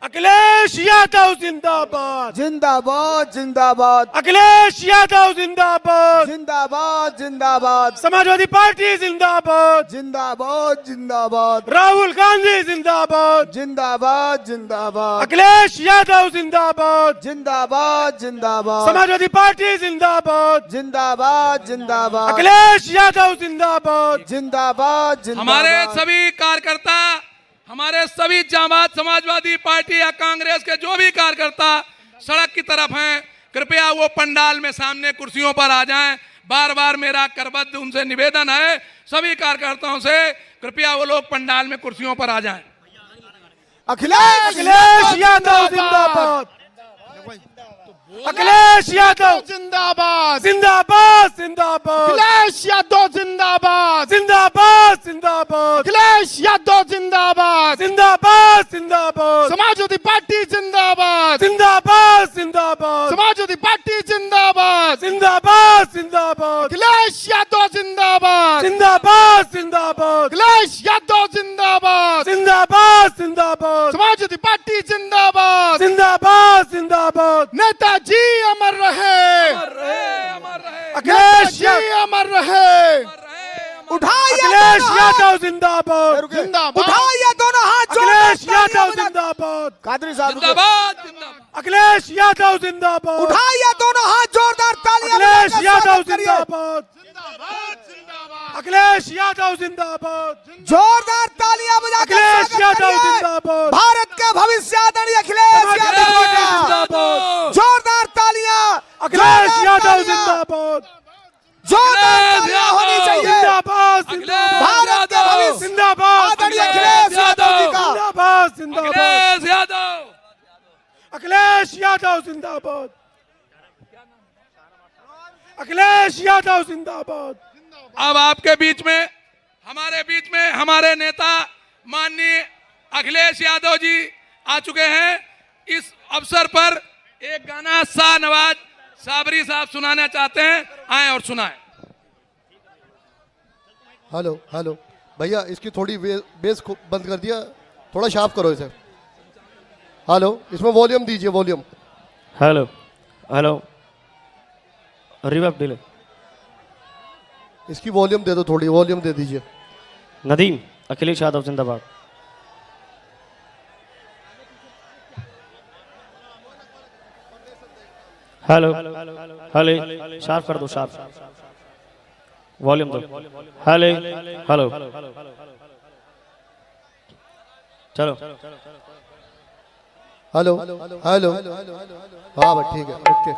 अखिलेश यादव जिंदाबाद, जिंदाबाद जिंदाबाद अखिलेश यादव जिंदाबाद, जिंदाबाद जिंदाबाद समाजवादी पार्टी जिंदाबाद, जिंदाबाद जिंदाबाद राहुल गांधी जिंदाबाद, जिंदाबाद जिंदाबाद अखिलेश यादव जिंदाबाद, जिंदाबाद जिंदाबाद समाजवादी पार्टी जिंदाबाद, जिंदाबाद जिंदाबाद अखिलेश यादव जिंदाबाद, जिंदाबाद जिंदाबाद हमारे सभी कार्यकर्ता, हमारे सभी जामात समाजवादी पार्टी या कांग्रेस के जो भी कार्यकर्ता सड़क की तरफ हैं, कृपया वो पंडाल में सामने कुर्सियों पर आ जाएं। बार बार मेरा करबद्ध उनसे निवेदन है, सभी कार्यकर्ताओं से, कृपया वो लोग पंडाल में कुर्सियों पर आ जाएं। अखिलेश यादव जिंदाबाद, अखिलेश यादव जिंदाबाद, जिंदाबाद जिंदाबाद, अखिलेश यादव जिंदाबाद, जिंदाबाद जिंदाबाद, अखिलेश यादव जिंदाबाद, जिंदाबाद जिंदाबाद, समाजवादी पार्टी जिंदाबाद, जिंदाबाद जिंदाबाद, समाजवादी पार्टी जिंदाबाद, जिंदाबाद जिंदाबाद, अखिलेश यादव जिंदाबाद, जिंदाबाद जिंदाबाद, अखिलेश यादव जिंदाबाद, जिंदाबाद जिंदाबाद, समाजवादी पार्टी जिंदाबाद, जिंदाबाद जिंदाबाद, नेताजी अमर रहे, अखिलेश नेताजी अमर रहे, उठाइए अखिलेश यादव जिंदाबाद, जिंदाबाद, उठाइए दोनों हाथ अखिलेश जोड़कर यादव जिंदाबाद, कादरी साहब रुकिए। जिंदाबाद जिंदाबाद, अखिलेश यादव जिंदाबाद, उठाइए दोनों हाथ जोरदार तालियां अखिलेश बजाकर यादव स्वागत करिए। जिंदाबाद, अखिलेश यादव जिंदाबाद, जोरदार तालियां बजाकर अखिलेश स्वागत यादव करिए। जिंदाबाद, भारत का भविष्य आदरणीय अखिलेश यादव जी का जिंदाबाद, जोरदार तालियां, अखिलेश जोरदार यादव तालियां, जिंदाबाद, जोरदार तालियां होनी चाहिए। जिंदाबाद भारत के भविष्य जिंदाबाद, आदरणीय अखिलेश यादव जी का जिंदाबाद जिंदाबाद, अखिलेश यादव, अखिलेश यादव जिंदाबाद, अखिलेश यादव जिंदाबाद। अब आपके बीच में, हमारे बीच में हमारे नेता माननीय अखिलेश यादव जी आ चुके हैं। इस अवसर पर एक गाना शाहनवाज साबरी साहब सुनाना चाहते हैं, आए और सुनाएं। हेलो हेलो भैया, इसकी थोड़ी बेस बंद कर दिया, थोड़ा शार्प करो इसे। हेलो, इसमें वॉल्यूम दीजिए, volume. Hello hello, reverb delay. इसकी वॉल्यूम दे दो, थोड़ी वॉल्यूम दे दीजिए। नदीम, अखिलेश यादव जिंदाबाद। हेलो हेलो, शार्प कर दो, शार्प वॉल्यूम दो। हेलो हेलो, चलो हेलो हेलो, हाँ बस ठीक है, ओके।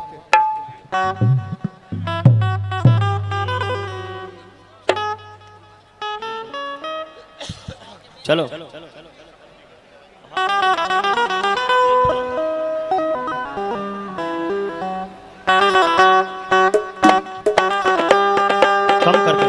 चलो कम करके।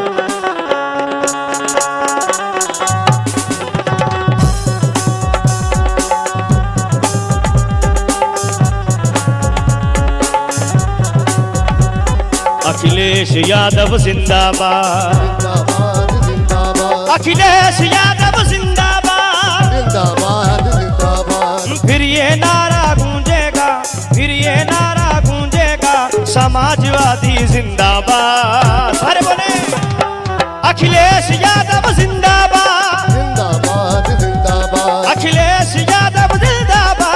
अखिलेश यादव जिंदाबाद, जिंदाबाद जिंदाबाद, अखिलेश यादव जिंदाबाद, जिंदाबाद जिंदाबाद, फिर ये नारा गूंजेगा, फिर ये नारा गूंजेगा, समाजवादी जिंदाबाद। अरे बोले अखिलेश यादव जिंदाबाद, जिंदाबाद जिंदाबाद, अखिलेश यादव जिंदाबाद।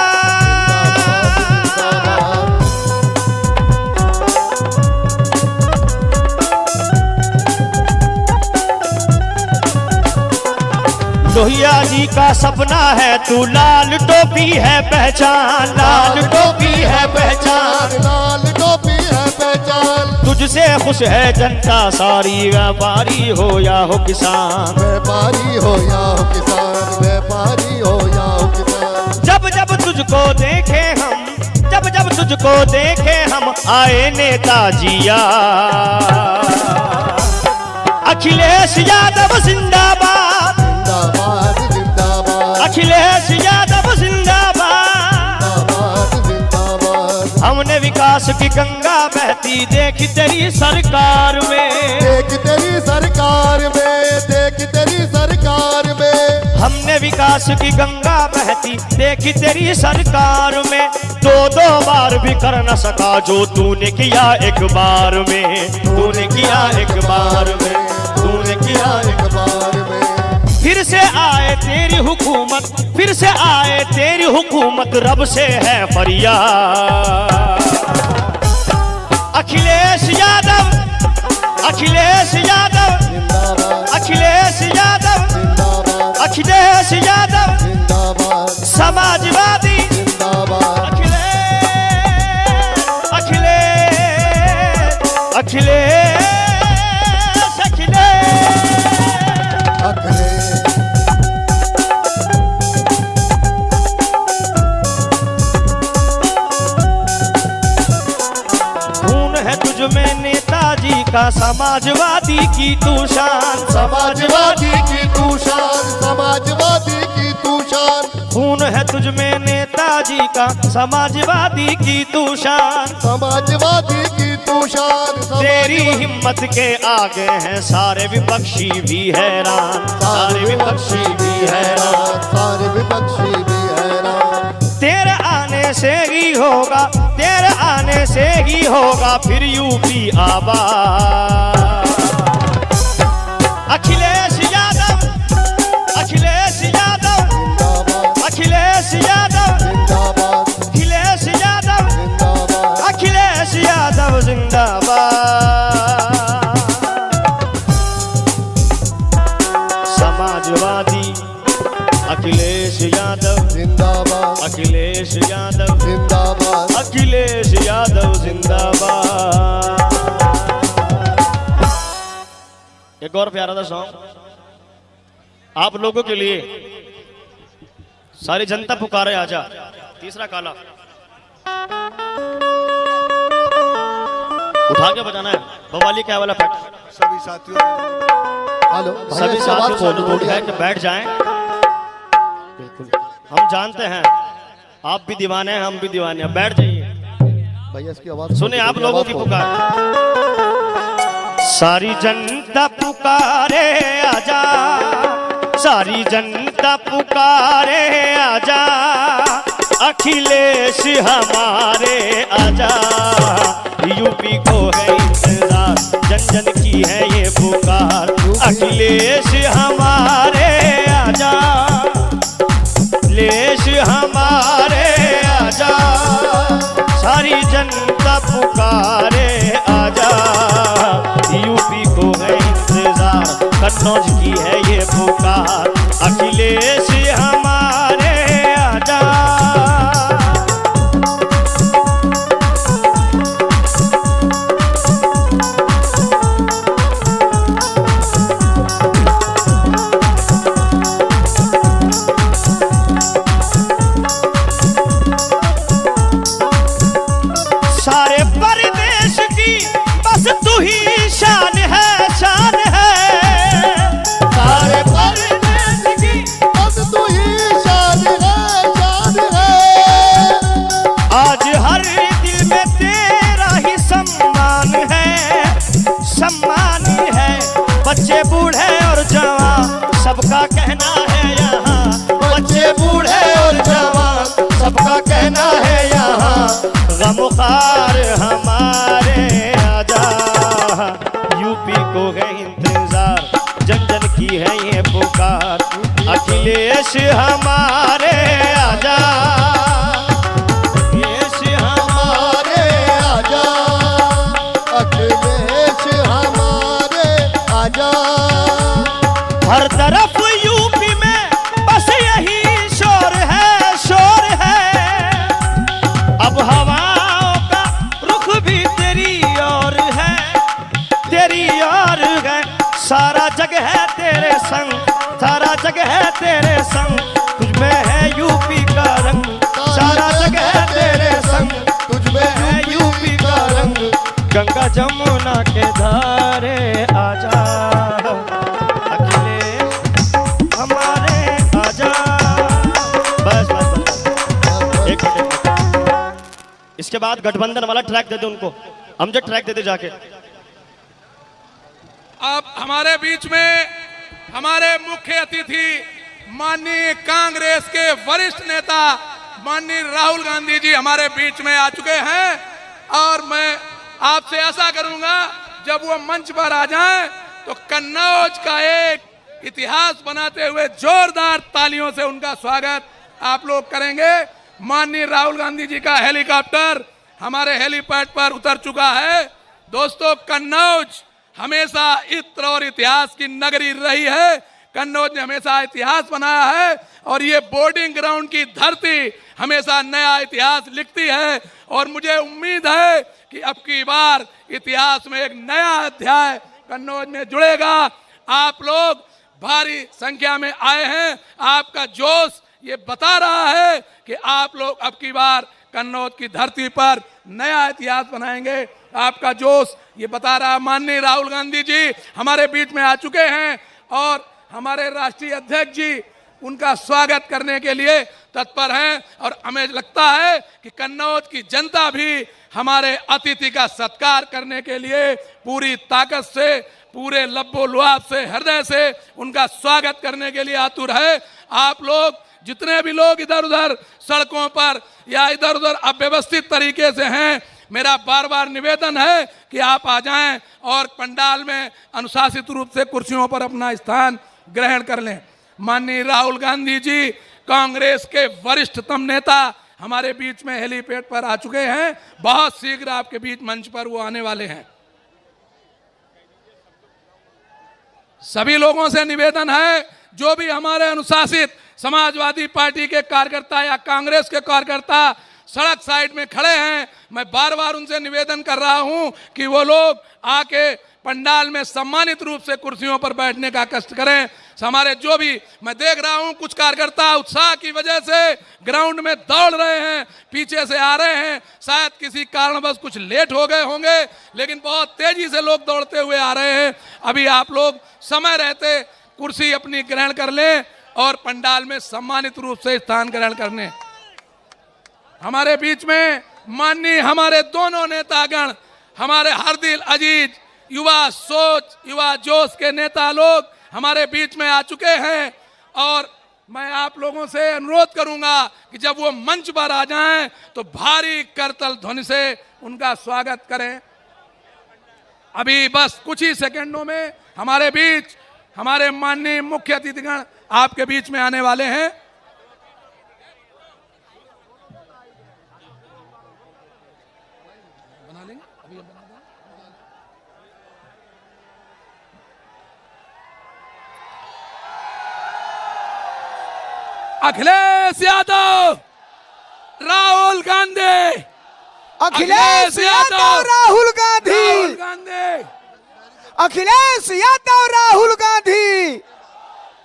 लोहिया जी का सपना है तू, लाल टोपी है पहचान, लाल टोपी है पहचान, लाल टोपी है पहचान। तुझसे खुश है जनता सारी, व्यापारी हो या हो किसान, व्यापारी हो या हो किसान, व्यापारी हो या हो किसान। जब जब तुझको देखे हम, जब जब तुझको देखे हम, आए नेताजी याद। अखिलेश यादव जिंदाबाद, जिंदाबाद जिंदाबाद, अखिलेश यादव जिंदाबाद। जिंदाबाद जिंदाबाद, हमने विकास की गंगा बहती देखी तेरी सरकार में, देख तेरी सरकार में, देख तेरी सरकार में। हमने विकास प्यास की गंगा बहती देखी तेरी सरकार में, दो बार भी कर न सका जो तूने किया एक बार में, तूने किया एक बार में, तूने किया एक बार में। फिर से आए तेरी हुकूमत, फिर से आए तेरी हुकूमत, रब से है फरियाद। अखिलेश यादव, अखिलेश यादव, अखिलेश यादव, अखिलेश यादव, समाजवादी, अखिलेश, अखिलेश, अखिलेश, अखिलेश। खून है तुझ में नेताजी का, समाजवादी की तू शान, समाजवादी की तू शान, समाजवादी की तू शान। खून है तुझ में नेताजी का, समाजवादी की तू शान, समाजवादी की तू शान। तेरी हिम्मत के आगे हैं सारे विपक्षी भी हैरान, सारे विपक्षी भी हैरान, सारे विपक्षी भी हैरान। तेरे आने से ही होगा, तेरे आने से ही होगा फिर यूपी आबाद। अखिलेश यादव, अखिलेश यादव, अखिलेश यादव, अखिलेश यादव, अखिलेश यादव जिंदाबाद। समाजवादी अखिलेश यादव जिंदाबाद, अखिलेश यादव जिंदाबाद, अखिलेश यादव जिंदाबाद। एक और प्यारा सा सॉन्ग आप लोगों के लिए, सारी जनता पुकारे आजा, तीसरा काला उठा के बजाना है, बवाली क्या वाला फैक्ट। सभी साथियों, हेलो सभी साथियों को बोल है कि बैठ जाएं। बिल्कुल, हम जानते हैं आप भी दीवाने हैं, हम भी दीवाने हैं, बैठ जाइए भैया इसकी आवाज सुने आप लोगों की पुकार। सारी जनता पुकारे आजा, सारी जनता पुकारे आजा, अखिलेश हमारे आजा। यूपी को है इंतजार, जन जन की है ये पुकार, अखिलेश हमारे आजा, अखिलेश हमारे आजा, सारी जनता पुकारे आजा। यूपी को है इंतजार, कन्नौज की है ये पुकार, अखिलेश हमारे आजा। सारे परदेश की बस तू ही शान है, शान है। सारे परदेश की बस तू ही शान है, शान है। आज हर दिल में तेरा ही सम्मान है, सम्मान है। बच्चे बूढ़े और जवान सबका कहना है यहाँ, बच्चे बूढ़े और जवान सबका कहना है यहाँ, गमखार हमारे आजा। यूपी को है इंतजार, जन जन की है ये पुकार, अखिलेश हमारे आजा, अखिलेश हमारे आजा, अखिलेश हमारे आजा। हर तरफ यूपी में बस यही शोर है, शोर है। अब हवाओं का रुख भी तेरी ओर है, तेरी ओर है। सारा जग है तेरे संग, सारा जग है तेरे संग, तुझ में है यूपी का रंग। सारा जग है तेरे संग, तुझ में है यूपी का रंग। गंगा जमुना के धारे आजा, अखिलेश हमारे आजा। बस बस बस, एक मिनट। इसके बाद गठबंधन वाला ट्रैक दे दे उनको, अमजद ट्रैक दे दे जाके। अब हमारे बीच में हमारे मुख्य अतिथि माननीय कांग्रेस के वरिष्ठ नेता माननीय राहुल गांधी जी हमारे बीच में आ चुके हैं और मैं आपसे ऐसा करूंगा जब वो मंच पर आ जाएं तो कन्नौज का एक इतिहास बनाते हुए जोरदार तालियों से उनका स्वागत आप लोग करेंगे। माननीय राहुल गांधी जी का हेलीकॉप्टर हमारे हेलीपैड पर उतर चुका है। दोस्तों, कन्नौज हमेशा इत्र और इतिहास की नगरी रही है। कन्नौज ने हमेशा इतिहास बनाया है और ये बोर्डिंग ग्राउंड की धरती हमेशा नया इतिहास लिखती है और मुझे उम्मीद है कि अब की बार इतिहास में एक नया अध्याय कन्नौज में जुड़ेगा। आप लोग भारी संख्या में आए हैं, आपका जोश ये बता रहा है कि आप लोग अब की बार कन्नौज की धरती पर नया इतिहास बनाएंगे। आपका जोश ये बता रहा है। माननीय राहुल गांधी जी हमारे बीच में आ चुके हैं और हमारे राष्ट्रीय अध्यक्ष जी उनका स्वागत करने के लिए तत्पर हैं और हमें लगता है कि कन्नौज की जनता भी हमारे अतिथि का सत्कार करने के लिए पूरी ताकत से, पूरे लब्बो लुआब से, हृदय से उनका स्वागत करने के लिए आतुर है। आप लोग जितने भी लोग इधर उधर सड़कों पर या इधर उधर अव्यवस्थित तरीके से हैं, मेरा बार बार निवेदन है कि आप आ जाएं और पंडाल में अनुशासित रूप से कुर्सियों पर अपना स्थान ग्रहण कर लें। माननीय राहुल गांधी जी कांग्रेस के वरिष्ठतम नेता हमारे बीच में हेलीपैड पर आ चुके हैं। बहुत शीघ्र आपके बीच मंच पर वो आने वाले हैं। सभी लोगों से निवेदन है, जो भी हमारे अनुशासित समाजवादी पार्टी के कार्यकर्ता या कांग्रेस के कार्यकर्ता सड़क साइड में खड़े हैं, मैं बार बार उनसे निवेदन कर रहा हूं कि वो लोग आके पंडाल में सम्मानित रूप से कुर्सियों पर बैठने का कष्ट करें। हमारे जो भी मैं देख रहा हूं कुछ कार्यकर्ता उत्साह की वजह से ग्राउंड में दौड़ रहे हैं, पीछे से आ रहे हैं, शायद किसी कारणवश कुछ लेट हो गए होंगे, लेकिन बहुत तेजी से लोग दौड़ते हुए आ रहे हैं। अभी आप लोग समय रहते कुर्सी अपनी ग्रहण कर लें और पंडाल में सम्मानित रूप से स्थान ग्रहण करने। हमारे बीच में माननीय हमारे दोनों नेतागण, हमारे हर दिल अजीज युवा सोच, युवा जोश के नेता लोग हमारे बीच में आ चुके हैं और मैं आप लोगों से अनुरोध करूंगा कि जब वो मंच पर आ जाएं तो भारी करतल ध्वनि से उनका स्वागत करें। अभी बस कुछ ही सेकंडों में हमारे बीच हमारे माननीय मुख्य अतिथिगण आपके बीच में आने वाले हैं। बना लेंगे अभी बना दें। अखिलेश यादव, राहुल गांधी, अखिलेश यादव राहुल गांधी, राहुल गांधी, अखिलेश यादव राहुल गांधी,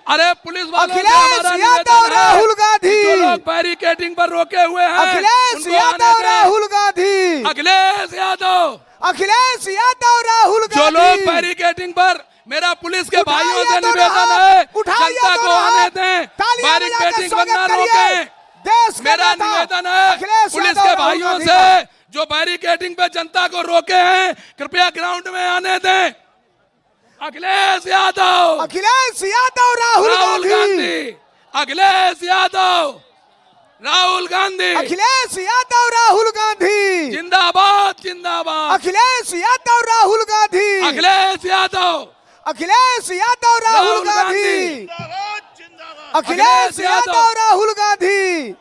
अरे पुलिस वालों से अखिलेश हमारा यादव निवेदन है, राहुल गांधी, जो लोग बैरिकेडिंग पर रोके हुए हैं अखिलेश उनको यादव आने दें। राहुल गांधी, अखिलेश यादव, अखिलेश यादव राहुल जो लोग गांधी, बैरिकेडिंग पर, मेरा पुलिस के उठाइए भाइयों से दोनों निवेदन हाथ, है उठाइए जनता को दोनों आने हाथ, दें, तालियां बजा के बैरिकेडिंग पर स्वागत न करिए। रोकें। देश का मेरा नेता निवेदन है अखिलेश पुलिस यादव के राहुल भाइयों गांधी से का। जो बैरिकेडिंग पे जनता को रोके हैं कृपया ग्राउंड में आने दें। अखिलेश यादव, अखिलेश यादव राहुल राहुल गांधी, गांधी, अखिलेश यादव, राहुल गांधी, अखिलेश यादव राहुल गांधी, जिंदाबाद जिंदाबाद, अखिलेश यादव राहुल गांधी, अखिलेश यादव, अखिलेश यादव राहुल गांधी, अखिलेश यादव राहुल गांधी,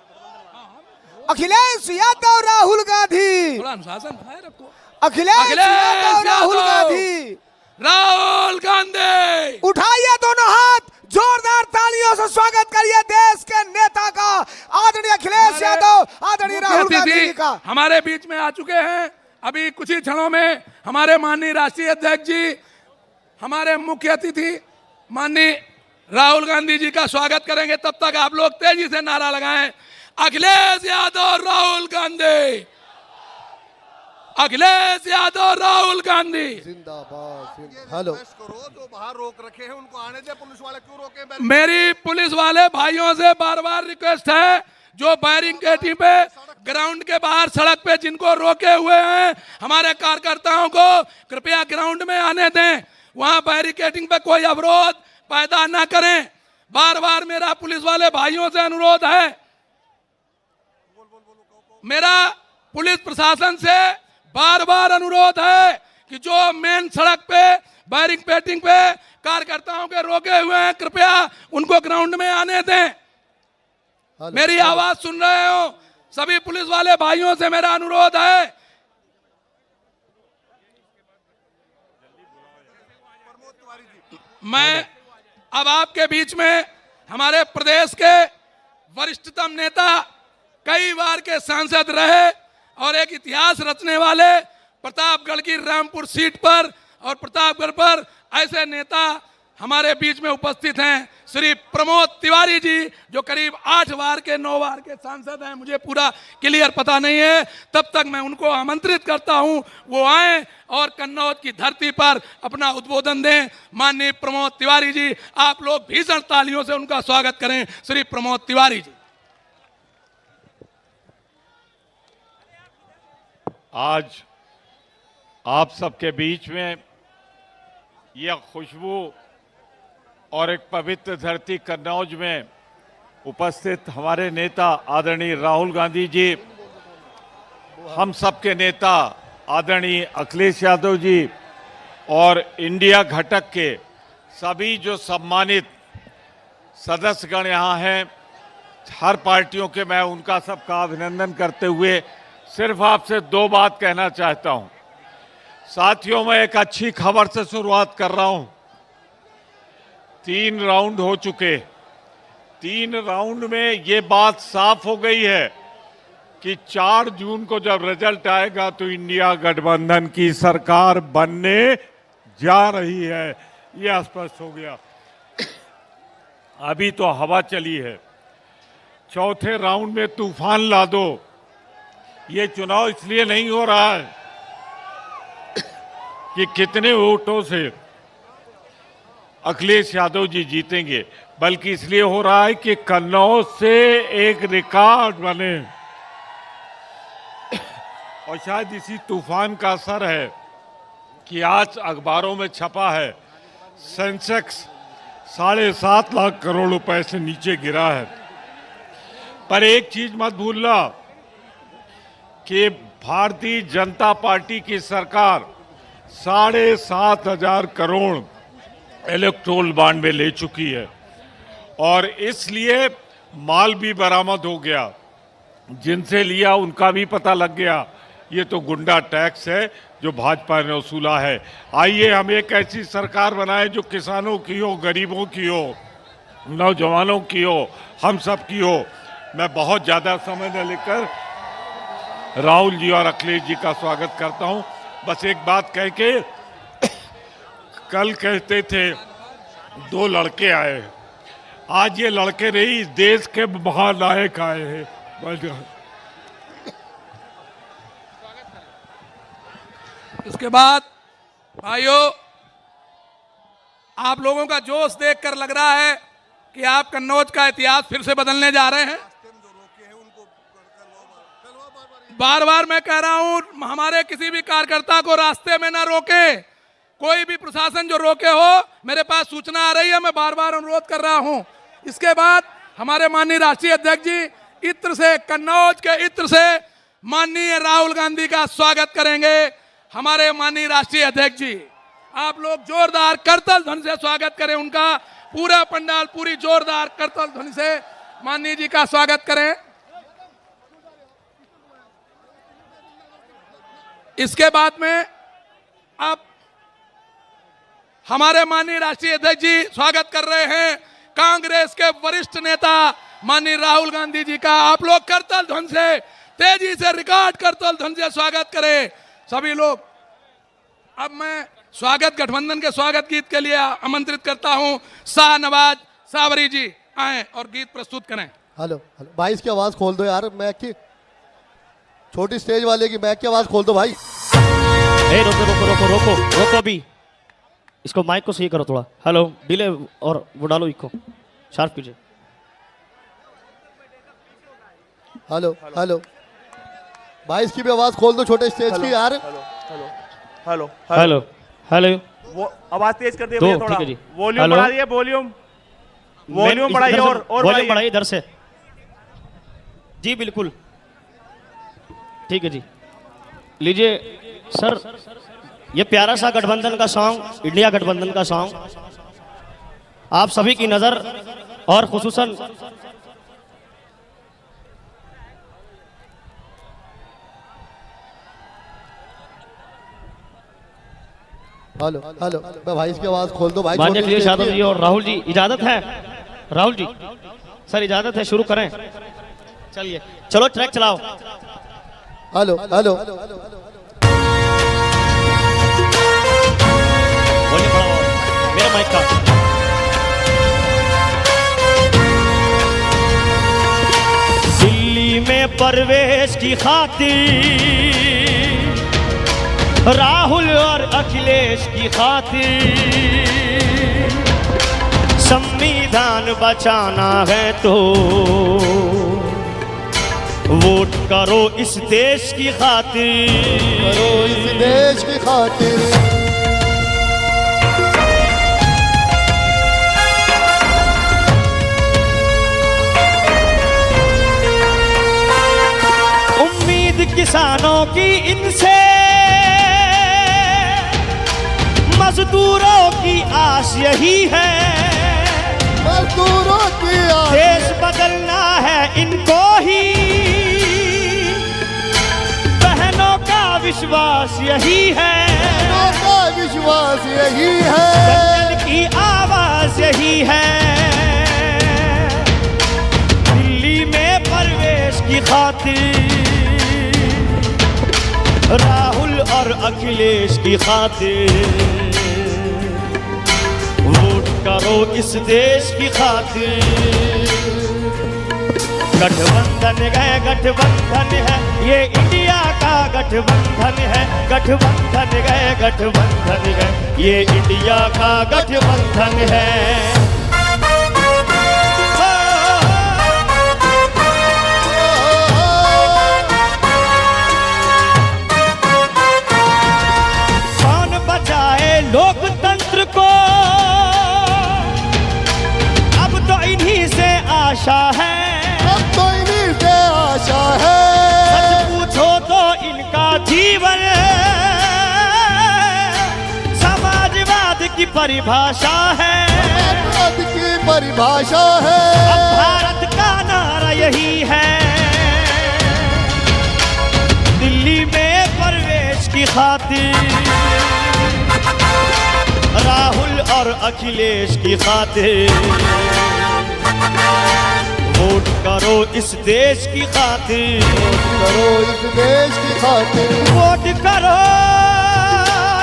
अखिलेश यादव राहुल गांधी, थोड़ा अनुशासन बनाए रखो। अखिलेश यादव राहुल यादव, गांधी। राहुल गांधी, उठाइए दोनों हाथ, जोरदार तालियों से स्वागत करिए देश के नेता का, आदरणीय अखिलेश यादव, आदरणीय राहुल गांधी जी का। हमारे बीच में आ चुके हैं। अभी कुछ ही क्षणों में हमारे माननीय राष्ट्रीय अध्यक्ष जी, हमारे मुख्य अतिथि माननीय राहुल गांधी जी का स्वागत करेंगे। तब तक आप लोग तेजी से नारा लगाएं, अखिलेश यादव राहुल गांधी, अखिलेश यादव राहुल गांधी जिंदाबाद। हेलो, जो बाहर रोक रखे हैं उनको आने दे, पुलिस वाले क्यों रोके? मेरी पुलिस वाले भाइयों से बार बार रिक्वेस्ट है, जो बैरिकेडिंग पे ग्राउंड के बाहर सड़क पे जिनको रोके हुए हैं हमारे कार्यकर्ताओं को कृपया ग्राउंड में आने दें। वहां बैरिकेडिंग पे कोई अवरोध पैदा ना करें। बार बार मेरा पुलिस वाले भाइयों से अनुरोध है, मेरा पुलिस प्रशासन से बार बार अनुरोध है कि जो मेन सड़क पे बैरिंग पेटिंग पे कार्यकर्ताओं के रोके हुए हैं, कृपया उनको ग्राउंड में आने दें। मेरी आवाज सुन रहे हो? सभी पुलिस वाले भाइयों से मेरा अनुरोध है। मैं अब आपके बीच में हमारे प्रदेश के वरिष्ठतम नेता, कई बार के सांसद रहे और एक इतिहास रचने वाले, प्रतापगढ़ की रामपुर सीट पर और प्रतापगढ़ पर ऐसे नेता हमारे बीच में उपस्थित हैं, श्री प्रमोद तिवारी जी, जो करीब 8 बार के 9 बार के सांसद हैं। मुझे पूरा क्लियर पता नहीं है, तब तक मैं उनको आमंत्रित करता हूं, वो आए और कन्नौज की धरती पर अपना उद्बोधन दें। माननीय प्रमोद तिवारी जी, आप लोग भीषण तालियों से उनका स्वागत करें। श्री प्रमोद तिवारी जी। आज आप सबके बीच में यह खुशबू और एक पवित्र धरती कन्नौज में उपस्थित हमारे नेता आदरणीय राहुल गांधी जी, हम सबके नेता आदरणीय अखिलेश यादव जी और इंडिया घटक के सभी जो सम्मानित सदस्यगण यहाँ हैं, हर पार्टियों के, मैं उनका सबका अभिनंदन करते हुए सिर्फ आपसे 2 बात कहना चाहता हूँ। साथियों, मैं एक अच्छी खबर से शुरुआत कर रहा हूँ। 3 राउंड हो चुके। 3 राउंड में ये बात साफ हो गई है कि 4 जून को जब रिजल्ट आएगा तो इंडिया गठबंधन की सरकार बनने जा रही है, ये स्पष्ट हो गया। अभी तो हवा चली है। चौथे राउंड में तूफान ला दो। ये चुनाव इसलिए नहीं हो रहा है कि कितने वोटों से अखिलेश यादव जी जीतेंगे, बल्कि इसलिए हो रहा है कि कन्नौज से एक रिकॉर्ड बने। और शायद इसी तूफान का असर है कि आज अखबारों में छपा है, सेंसेक्स 7.5 लाख करोड़ रुपए से नीचे गिरा है। पर एक चीज मत भूलना कि भारतीय जनता पार्टी की सरकार 7,500 करोड़ इलेक्ट्रोल बॉन्ड में ले चुकी है और इसलिए माल भी बरामद हो गया। जिनसे लिया उनका भी पता लग गया। ये तो गुंडा टैक्स है जो भाजपा ने वसूला है। आइए हम एक ऐसी सरकार बनाएं जो किसानों की हो, गरीबों की हो, नौजवानों की हो, हम सब की हो। मैं बहुत ज़्यादा समय न लेकर राहुल जी और अखिलेश जी का स्वागत करता हूं। बस एक बात कह के, कल कहते थे 2 लड़के आए, आज ये लड़के नहीं, इस देश के महानायक आए हैं। इसके बाद भाइयों, आप लोगों का जोश देखकर लग रहा है कि आप कन्नौज का इतिहास फिर से बदलने जा रहे हैं। बार बार मैं कह रहा हूं, हमारे किसी भी कार्यकर्ता को रास्ते में ना रोके। कोई भी प्रशासन जो रोके हो, मेरे पास सूचना आ रही है, मैं बार बार अनुरोध कर रहा हूं। इसके बाद हमारे माननीय राष्ट्रीय अध्यक्ष जी इत्र से, कन्नौज के इत्र से माननीय राहुल गांधी का स्वागत करेंगे। हमारे माननीय राष्ट्रीय अध्यक्ष जी, आप लोग जोरदार करतल ध्वनि से स्वागत करें उनका। पूरा पंडाल पूरी जोरदार करतल ध्वनि से माननीय जी का स्वागत करें। इसके बाद में अब हमारे माननीय राष्ट्रीय अध्यक्ष जी स्वागत कर रहे हैं कांग्रेस के वरिष्ठ नेता माननीय राहुल गांधी जी का। आप लोग करतल ध्वनि से, तेजी से, रिकॉर्ड करतल ध्वनि से स्वागत करें सभी लोग। अब मैं स्वागत गठबंधन के स्वागत गीत के लिए आमंत्रित करता हूं शाहनवाज सावरी जी, आए और गीत प्रस्तुत करें। हेलो हेलो भाई, इसकी आवाज़ खोल दो यार, मैक की, छोटी स्टेज वाले की मैक की आवाज़ खोल दो भाई। ए, रोको रोको रोको रोको रोको अभी, इसको माइक को सही करो थोड़ा। हेलो, डिले और वो डालो, इको शार्प कीजिए। हेलो हेलो भाई, इसकी भी आवाज़ खोल दो छोटे स्टेज की यार। हेलो हेलो हेलो, वो आवाज तेज कर दिए दो, भैया, ठीक थोड़ा है जी। Volume hello. बढ़ा दिए, वॉल्यूम। वॉल्यूम बढ़ाइए और वॉल्यूम बढ़ाइए। बढ़ाइए इधर से। जी बिल्कुल ठीक है जी। लीजिए सर, ये प्यारा सा गठबंधन का सॉन्ग, इंडिया गठबंधन का सॉन्ग आप सभी की नजर और खुसूसन हेलो हेलो भाई, इसकी आवाज खोल दो भाई। माननीय छोटी अखिलेश सी यादव है। जी और राहुल जी, इजाजत है? राहुल जी सर इजाजत है, शुरू करें? चलिए चलो ट्रैक चलाओ। हेलो हेलो वॉल्यूम बढ़ाओ मेरे माइक का। दिल्ली में परवेश की खातिर, राहुल और अखिलेश की खातिर, संविधान बचाना है तो वोट करो इस देश की खातिर। करो इस देश की खातिर। उम्मीद किसानों की इनसे, मजदूरों की आस यही है, मजदूरों की आस। देश बदलना है इनको ही, बहनों का विश्वास यही है, बहनों का विश्वास यही है, जन की आवाज यही है। दिल्ली में परवेश की खातिर, राहुल और अखिलेश की खातिर, वोट करो इस देश की खातिर। गठबंधन है, गठबंधन है, ये इंडिया का गठबंधन है। गठबंधन है, गठबंधन है, ये इंडिया का गठबंधन है। लोकतंत्र को अब तो इन्हीं से आशा है, अब तो इन्हीं से आशा है। सच पूछो तो इनका जीवन समाजवाद की परिभाषा है, समाजवाद की परिभाषा है। अब भारत का नारा यही है, दिल्ली में प्रवेश की खातिर, राहुल और अखिलेश की खातिर, वोट करो इस देश की खातिर। वोट करो इस देश की खातिर। वोट करो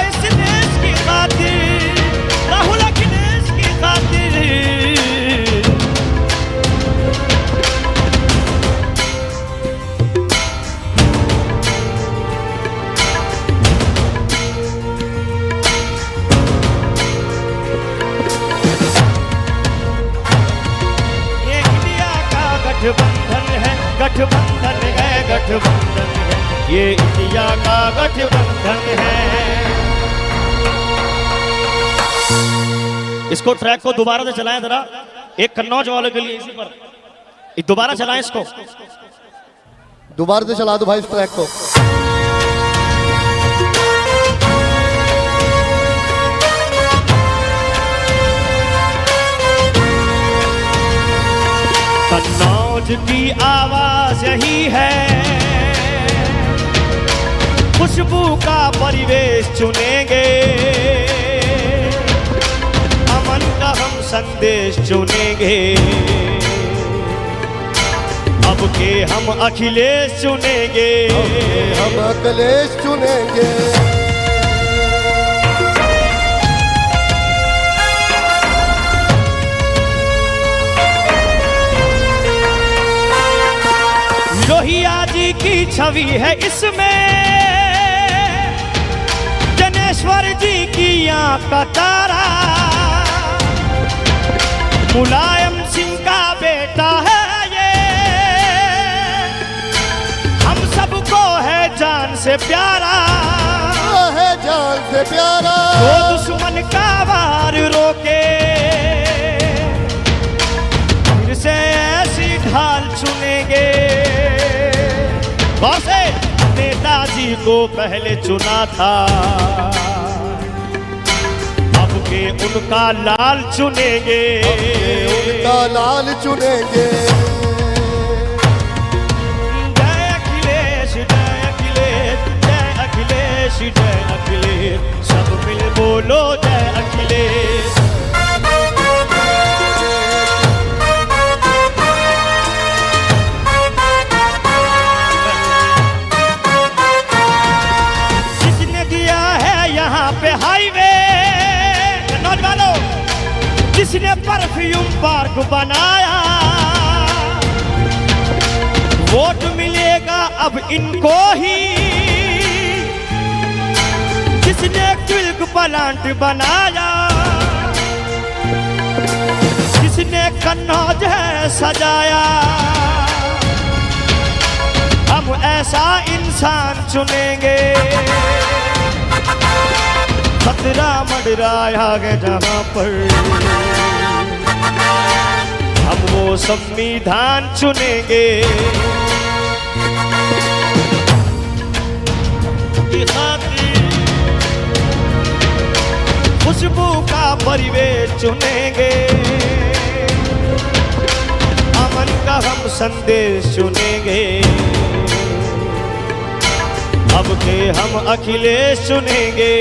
इस देश की खातिर, राहुल अखिलेश की खातिर। गठबंधन है, गठबंधन है, गठबंधन है, ये इंडिया का गठबंधन है। इसको ट्रैक को दोबारा से चलाएं जरा, एक कन्नौज वाले के लिए इसी पर दोबारा चलाएं इसको। दोबारा से चला दो भाई इस ट्रैक को। कन्नौज की आवाज यही है, खुशबू का परिवेश चुनेंगे, अमन का हम संदेश चुनेंगे। अब के हम अखिलेश चुनेंगे, हम अखिलेश चुनेंगे। लोहिया जी की छवि है इसमें, जनेश्वर जी की आंख का तारा, मुलायम सिंह का बेटा है ये, हम सबको है जान से प्यारा, है जान से प्यारा। वो दुश्मन का वार रोके, गौर से नेताजी को पहले चुना था, अब के उनका लाल चुनेंगे, उनका लाल चुनेंगे। जय अखिलेश, जय अखिलेश, जय अखिलेश, जय अखिलेश, सब मिल बोलो जय अखिलेश। पे हाईवे नौजवानों, जिसने परफ्यूम पार्क बनाया, वोट मिलेगा अब इनको ही। जिसने मिल्क प्लांट बनाया, जिसने कन्नौज है सजाया, हम ऐसा इंसान चुनेंगे। खतरा मंडराया है जहां पर, हम वो संविधान चुनेंगे। खुशबू का परिवेश चुनेंगे, अमन का हम संदेश चुनेंगे। अब के हम अखिलेश चुनेंगे।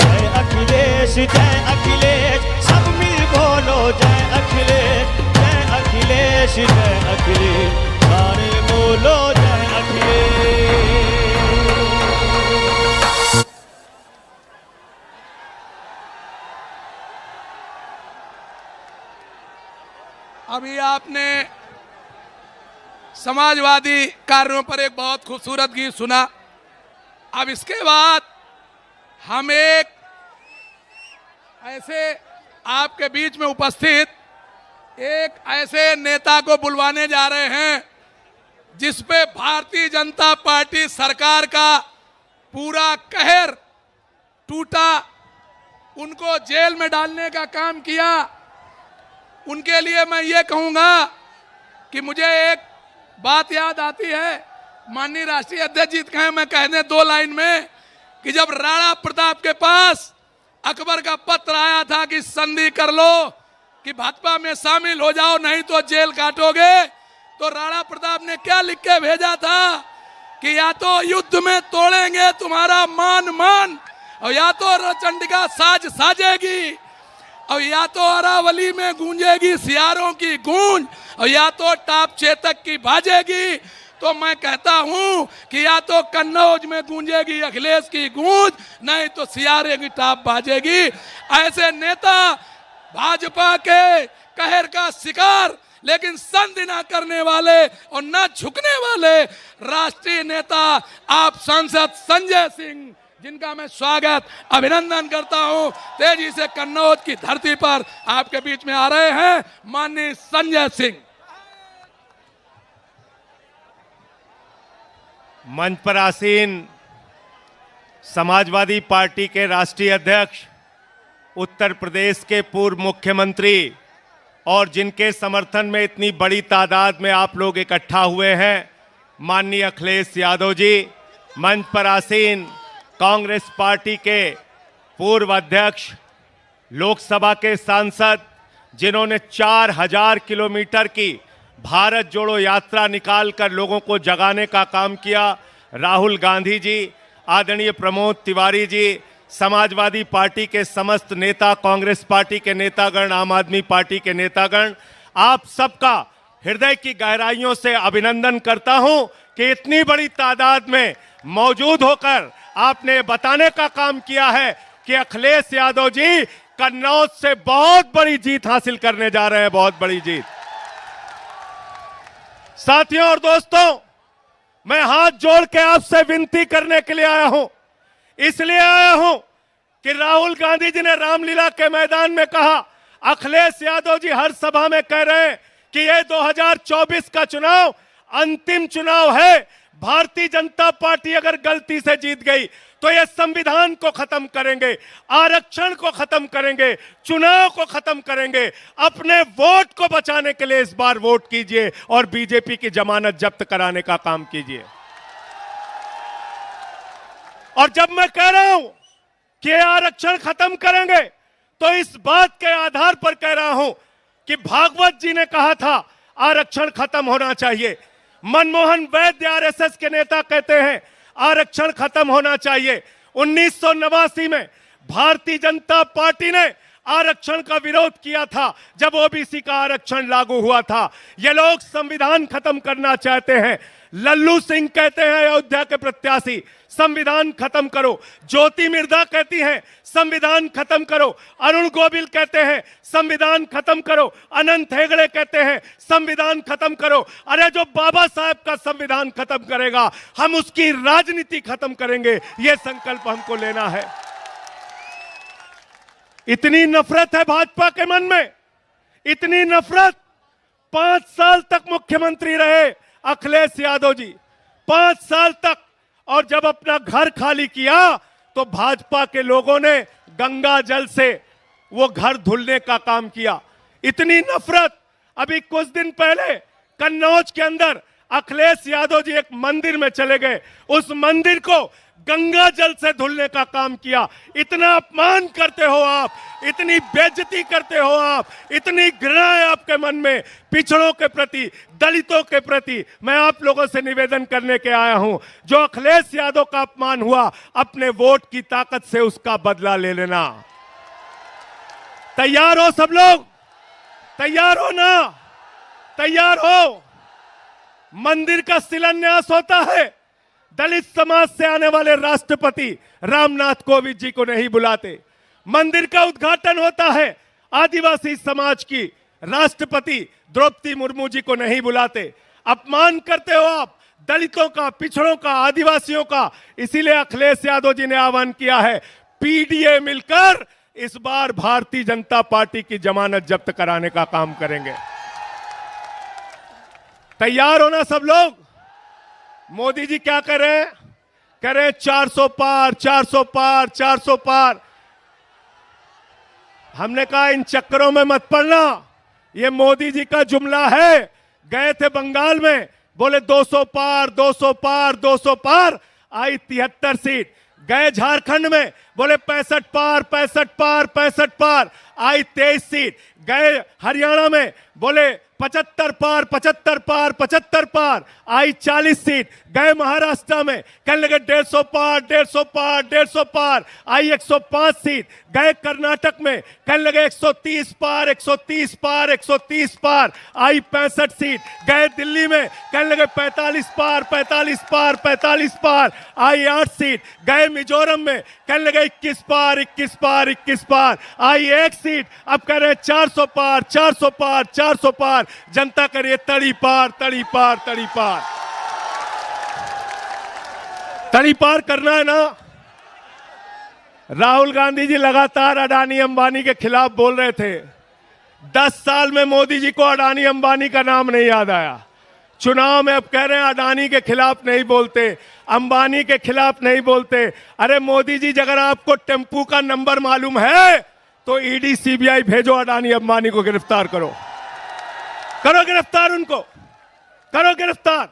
जय अखिलेश, जय अखिलेश, सब मिल बोलो जय अखिलेश, जय अखिलेश, जय अखिलेश, सारे बोलो जय अखिलेश। अभी आपने समाजवादी कार्यों पर एक बहुत खूबसूरत गीत सुना। अब इसके बाद हम एक ऐसे आपके बीच में उपस्थित एक ऐसे नेता को बुलवाने जा रहे हैं जिस पे भारतीय जनता पार्टी सरकार का पूरा कहर टूटा, उनको जेल में डालने का काम किया। उनके लिए मैं ये कहूंगा कि मुझे एक बात याद आती है, माननीय राष्ट्रीय अध्यक्ष जी कहें, मैं कह दें 2 लाइन में, कि जब राणा प्रताप के पास अकबर का पत्र आया था कि संधि कर लो, कि भाजपा में शामिल हो जाओ नहीं तो जेल काटोगे, तो राणा प्रताप ने क्या लिख के भेजा था कि या तो युद्ध में तोड़ेंगे तुम्हारा मान, और या तो चंडिका साज साजेगी, और या तो अरावली में गूंजेगी सियारों की गूंज, और या तो टाप चेतक की बाजेगी। तो मैं कहता हूं कि या तो कन्नौज में गूंजेगी अखिलेश की गूंज, नहीं तो सियारे की टाप बाजेगी। ऐसे नेता भाजपा के कहर का शिकार, लेकिन संधि ना करने वाले और ना झुकने वाले राष्ट्रीय नेता आप सांसद संजय सिंह, जिनका मैं स्वागत अभिनंदन करता हूं, तेजी से कन्नौज की धरती पर आपके बीच में आ रहे हैं माननीय संजय सिंह। मंच पर आसीन समाजवादी पार्टी के राष्ट्रीय अध्यक्ष, उत्तर प्रदेश के पूर्व मुख्यमंत्री और जिनके समर्थन में इतनी बड़ी तादाद में आप लोग इकट्ठा हुए हैं, माननीय अखिलेश यादव जी। मंच पर आसीन कांग्रेस पार्टी के पूर्व अध्यक्ष, लोकसभा के सांसद, जिन्होंने 4000 किलोमीटर की भारत जोड़ो यात्रा निकालकर लोगों को जगाने का काम किया, राहुल गांधी जी, आदरणीय प्रमोद तिवारी जी, समाजवादी पार्टी के समस्त नेता, कांग्रेस पार्टी के नेतागण, आम आदमी पार्टी के नेतागण, आप सबका हृदय की गहराइयों से अभिनंदन करता हूं कि इतनी बड़ी तादाद में मौजूद होकर आपने बताने का काम किया है कि अखिलेश यादव जी कन्नौज से बहुत बड़ी जीत हासिल करने जा रहे हैं, बहुत बड़ी जीत। साथियों और दोस्तों, मैं हाथ जोड़ के आपसे विनती करने के लिए आया हूं, इसलिए आया हूं कि राहुल गांधी जी ने रामलीला के मैदान में कहा, अखिलेश यादव जी हर सभा में कह रहे हैं कि ये 2024 का चुनाव अंतिम चुनाव है। भारतीय जनता पार्टी अगर गलती से जीत गई तो ये संविधान को खत्म करेंगे, आरक्षण को खत्म करेंगे, चुनाव को खत्म करेंगे। अपने वोट को बचाने के लिए इस बार वोट कीजिए और बीजेपी की जमानत जब्त कराने का काम कीजिए। और जब मैं कह रहा हूं कि आरक्षण खत्म करेंगे तो इस बात के आधार पर कह रहा हूं कि भागवत जी ने कहा था आरक्षण खत्म होना चाहिए। मनमोहन वैद्य आरएसएस के नेता कहते हैं आरक्षण खत्म होना चाहिए। 1989 में भारतीय जनता पार्टी ने आरक्षण का विरोध किया था जब ओबीसी का आरक्षण लागू हुआ था। ये लोग संविधान खत्म करना चाहते हैं। लल्लू सिंह कहते हैं अयोध्या के प्रत्याशी संविधान खत्म करो, ज्योति मिर्धा कहती हैं संविधान खत्म करो, अरुण गोविल कहते हैं संविधान खत्म करो, अनंत हेगड़े कहते हैं संविधान खत्म करो। अरे जो बाबा साहब का संविधान खत्म करेगा हम उसकी राजनीति खत्म करेंगे, यह संकल्प हमको लेना है। इतनी नफरत है भाजपा के मन में, इतनी नफरत। 5 साल तक मुख्यमंत्री रहे अखिलेश यादव जी, 5 साल तक। और जब अपना घर खाली किया तो भाजपा के लोगों ने गंगा जल से वो घर धुलने का काम किया। इतनी नफरत। अभी कुछ दिन पहले कन्नौज के अंदर अखिलेश यादव जी एक मंदिर में चले गए, उस मंदिर को गंगा जल से धुलने का काम किया। इतना अपमान करते हो आप, इतनी बेइज्जती करते हो आप, इतनी घृणा है आपके मन में पिछड़ों के प्रति, दलितों के प्रति। मैं आप लोगों से निवेदन करने के आया हूं, जो अखिलेश यादव का अपमान हुआ अपने वोट की ताकत से उसका बदला ले लेना। तैयार हो सब लोग? तैयार हो ना? तैयार हो? मंदिर का शिलान्यास होता है, दलित समाज से आने वाले राष्ट्रपति रामनाथ कोविंद जी को नहीं बुलाते। मंदिर का उद्घाटन होता है, आदिवासी समाज की राष्ट्रपति द्रौपदी मुर्मू जी को नहीं बुलाते। अपमान करते हो आप दलितों का, पिछड़ों का, आदिवासियों का। इसीलिए अखिलेश यादव जी ने आह्वान किया है पीडीए मिलकर इस बार भारतीय जनता पार्टी की जमानत जब्त कराने का काम करेंगे। तैयार हो ना सब लोग? मोदी जी क्या कर रहे हैं? कह रहे हैं 400 पार, 400 पार, 400 पार। हमने कहा इन चक्करों में मत पड़ना, ये मोदी जी का जुमला है। गए थे बंगाल में, बोले 200 पार, 200 पार, 200 पार, आई 73 सीट। गए झारखंड में, बोले 65 पार, 65 पार, 65 पार, आई 23 सीट। गए हरियाणा में, बोले 75 पार, 75 पार, 75 पार, आई 40 सीट। गए महाराष्ट्र में, कहने लगे 150 पार, 150 पार, 150 पार, आई 105 सीट। गए कर्नाटक में, कहने लगे 130 पार, 130 पार, 130 पार, आई 65 सीट। गए दिल्ली में, कहने लगे 45 पार, 45 पार, 45 पार, आई 8 सीट। गए मिजोरम में, कहने लगे 21 पार, 21 पार, 21 पार, आई 1 सीट। अब कह रहे 400 पार, 400 पार, 400 पार। जनता करिए तड़ी पार, तड़ी पार, तड़ी पार। तड़ी पार करना है ना? राहुल गांधी जी लगातार अडानी अंबानी के खिलाफ बोल रहे थे। 10 साल में मोदी जी को अडानी अंबानी का नाम नहीं याद आया। चुनाव में अब कह रहे हैं अडानी के खिलाफ नहीं बोलते, अंबानी के खिलाफ नहीं बोलते। अरे मोदी जी अगर आपको टेम्पू का नंबर मालूम है तो ईडी सीबीआई भेजो, अडानी अंबानी को गिरफ्तार करो, करो गिरफ्तार, उनको करो गिरफ्तार।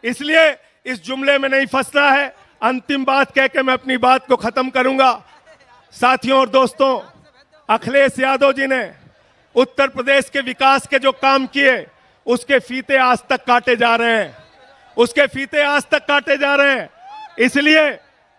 इसलिए इस जुमले में नहीं फंसना है। अंतिम बात कह के मैं अपनी बात को खत्म करूंगा। साथियों और दोस्तों, अखिलेश यादव जी ने उत्तर प्रदेश के विकास के जो काम किए उसके फीते आज तक काटे जा रहे हैं, उसके फीते आज तक काटे जा रहे हैं। इसलिए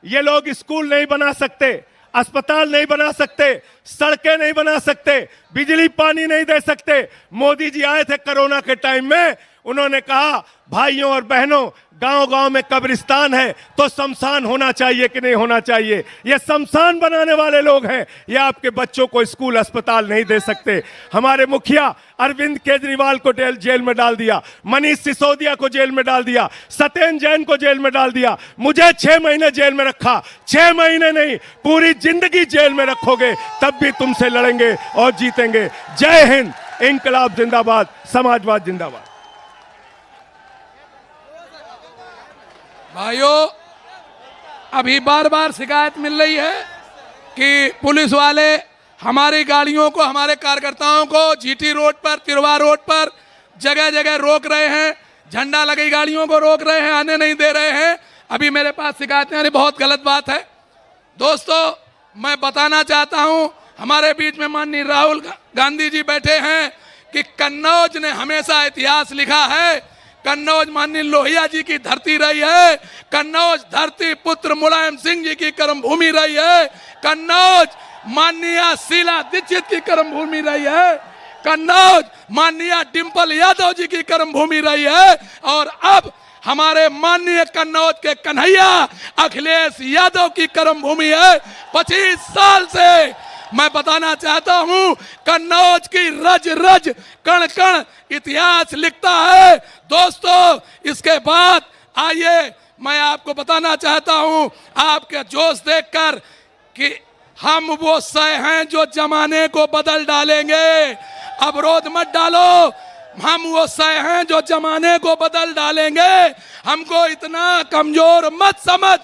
ये लोग स्कूल नहीं बना सकते, अस्पताल नहीं बना सकते, सड़कें नहीं बना सकते, बिजली पानी नहीं दे सकते। मोदी जी आए थे कोरोना के टाइम में, उन्होंने कहा भाइयों और बहनों गांव-गांव में कब्रिस्तान है तो शमशान होना चाहिए कि नहीं होना चाहिए? ये शमशान बनाने वाले लोग हैं। ये आपके बच्चों को स्कूल अस्पताल नहीं दे सकते। हमारे मुखिया अरविंद केजरीवाल को जेल में डाल दिया, मनीष सिसोदिया को जेल में डाल दिया, सत्येंद्र जैन को जेल में डाल दिया, मुझे 6 महीने जेल में रखा। 6 महीने नहीं, पूरी जिंदगी जेल में रखोगे तब भी तुमसे लड़ेंगे और जीतेंगे। जय हिंद, इंकलाब जिंदाबाद, समाजवाद जिंदाबाद। भाइयों, अभी बार बार शिकायत मिल रही है कि पुलिस वाले हमारी गाड़ियों को, हमारे कार्यकर्ताओं को जीटी रोड पर, तिरवा रोड पर जगह जगह रोक रहे हैं, झंडा लगी गाड़ियों को रोक रहे हैं, आने नहीं दे रहे हैं। अभी मेरे पास शिकायतें आ रही, बहुत गलत बात है। दोस्तों, मैं बताना चाहता हूं, हमारे बीच में माननीय राहुल गांधी जी बैठे हैं कि कन्नौज ने हमेशा इतिहास लिखा है। कन्नौज माननीय लोहिया जी की धरती रही है। कन्नौज धरती पुत्र मुलायम सिंह जी की कर्मभूमि रही है। कन्नौज माननीय शीला दीक्षित की कर्मभूमि रही है। कन्नौज माननीय डिंपल यादव जी की कर्मभूमि रही है। और अब हमारे माननीय कन्नौज के कन्हैया अखिलेश यादव की कर्मभूमि है। 25 साल से मैं बताना चाहता हूं, कन्नौज की रज रज कण कण इतिहास लिखता है। दोस्तों, इसके बाद आइए मैं आपको बताना चाहता हूं, आपके जोश देखकर, कि हम वो सय हैं जो जमाने को बदल डालेंगे। अवरोध मत डालो, हम वो सय हैं जो जमाने को बदल डालेंगे। हमको इतना कमजोर मत समझ,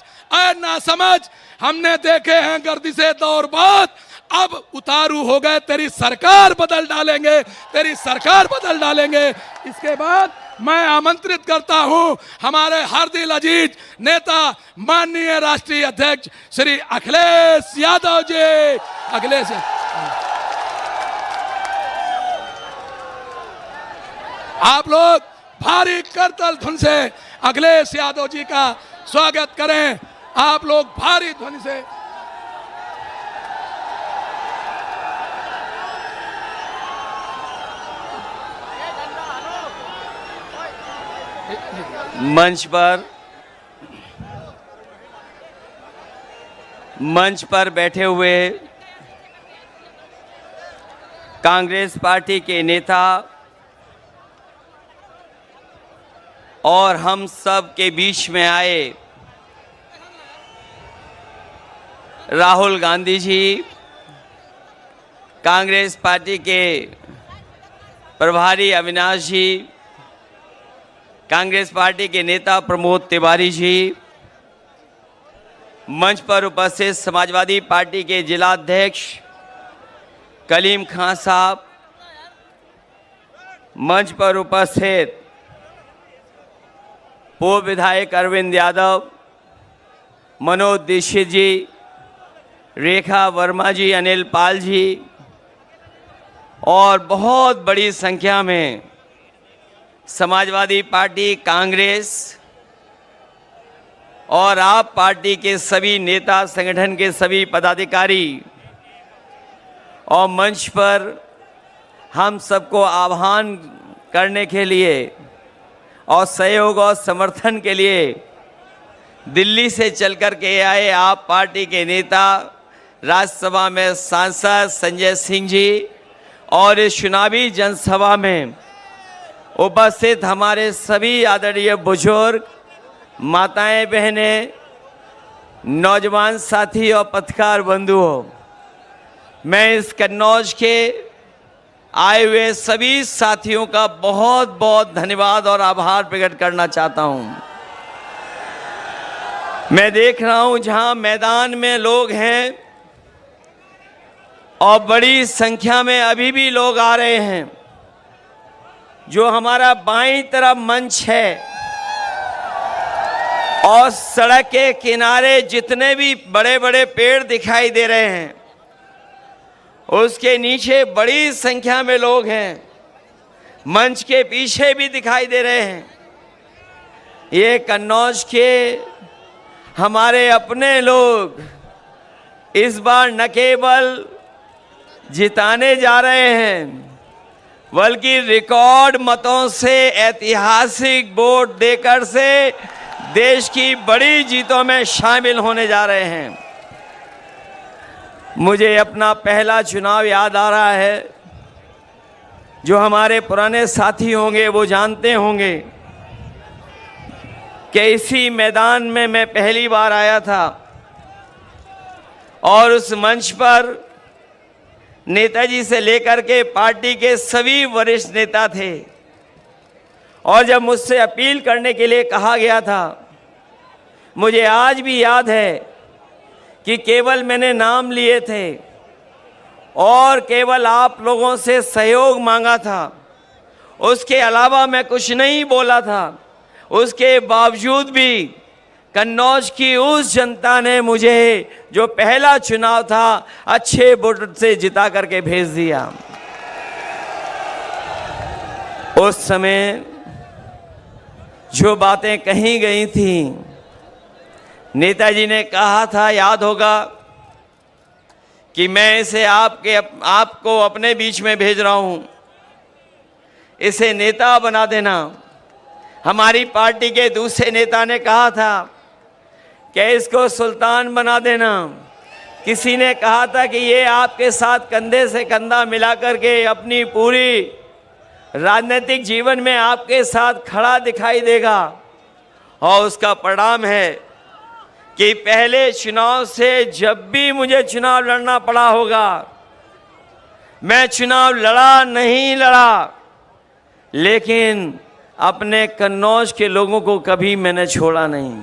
ना समझ। हमने देखे हैं गर्दिशे दौर बाद, अब उतारू हो गए, तेरी सरकार बदल डालेंगे, तेरी सरकार बदल डालेंगे। इसके बाद मैं आमंत्रित करता हूं हमारे हर दिल अजीज नेता माननीय राष्ट्रीय अध्यक्ष श्री अखिलेश यादव जी। अखिलेश, आप लोग भारी करतल धुन से अखिलेश यादव जी का स्वागत करें। आप लोग भारी ध्वनि से। मंच पर बैठे हुए कांग्रेस पार्टी के नेता और हम सब के बीच में आए राहुल गांधी जी, कांग्रेस पार्टी के प्रभारी अविनाश जी, कांग्रेस पार्टी के नेता प्रमोद तिवारी जी, मंच पर उपस्थित समाजवादी पार्टी के जिलाध्यक्ष कलीम खान साहब, मंच पर उपस्थित पूर्व विधायक अरविंद यादव, मनोज दीक्षित जी, रेखा वर्मा जी, अनिल पाल जी और बहुत बड़ी संख्या में समाजवादी पार्टी, कांग्रेस और आप पार्टी के सभी नेता, संगठन के सभी पदाधिकारी और मंच पर हम सबको आह्वान करने के लिए और सहयोग और समर्थन के लिए दिल्ली से चल कर के आए आप पार्टी के नेता, राज्यसभा में सांसद संजय सिंह जी और इस चुनावी जनसभा में उपस्थित हमारे सभी आदरणीय बुजुर्ग, माताएं, बहनें, नौजवान साथी और पत्रकार बंधुओं, मैं इस कन्नौज के आए हुए सभी साथियों का बहुत बहुत धन्यवाद और आभार प्रकट करना चाहता हूं। मैं देख रहा हूं जहां मैदान में लोग हैं और बड़ी संख्या में अभी भी लोग आ रहे हैं। जो हमारा बाईं तरफ मंच है और सड़क के किनारे जितने भी बड़े बड़े पेड़ दिखाई दे रहे हैं, उसके नीचे बड़ी संख्या में लोग हैं। मंच के पीछे भी दिखाई दे रहे हैं। ये कन्नौज के हमारे अपने लोग इस बार न केवल जिताने जा रहे हैं, बल्कि रिकॉर्ड मतों से, ऐतिहासिक वोट देकर से देश की बड़ी जीतों में शामिल होने जा रहे हैं। मुझे अपना पहला चुनाव याद आ रहा है। जो हमारे पुराने साथी होंगे वो जानते होंगे कि इसी मैदान में मैं पहली बार आया था और उस मंच पर नेताजी से लेकर के पार्टी के सभी वरिष्ठ नेता थे। और जब मुझसे अपील करने के लिए कहा गया था मुझे आज भी याद है कि केवल मैंने नाम लिए थे और केवल आप लोगों से सहयोग मांगा था, उसके अलावा मैं कुछ नहीं बोला था। उसके बावजूद भी कन्नौज की उस जनता ने मुझे जो पहला चुनाव था अच्छे वोट से जिता करके भेज दिया। उस समय जो बातें कही गई थी, नेताजी ने कहा था, याद होगा, कि मैं इसे आपको अपने बीच में भेज रहा हूं, इसे नेता बना देना। हमारी पार्टी के दूसरे नेता ने कहा था कि इसको सुल्तान बना देना। किसी ने कहा था कि ये आपके साथ कंधे से कंधा मिला करके अपनी पूरी राजनीतिक जीवन में आपके साथ खड़ा दिखाई देगा। और उसका परिणाम है कि पहले चुनाव से जब भी मुझे चुनाव लड़ना पड़ा होगा, मैं चुनाव लड़ा नहीं लड़ा, लेकिन अपने कन्नौज के लोगों को कभी मैंने छोड़ा नहीं।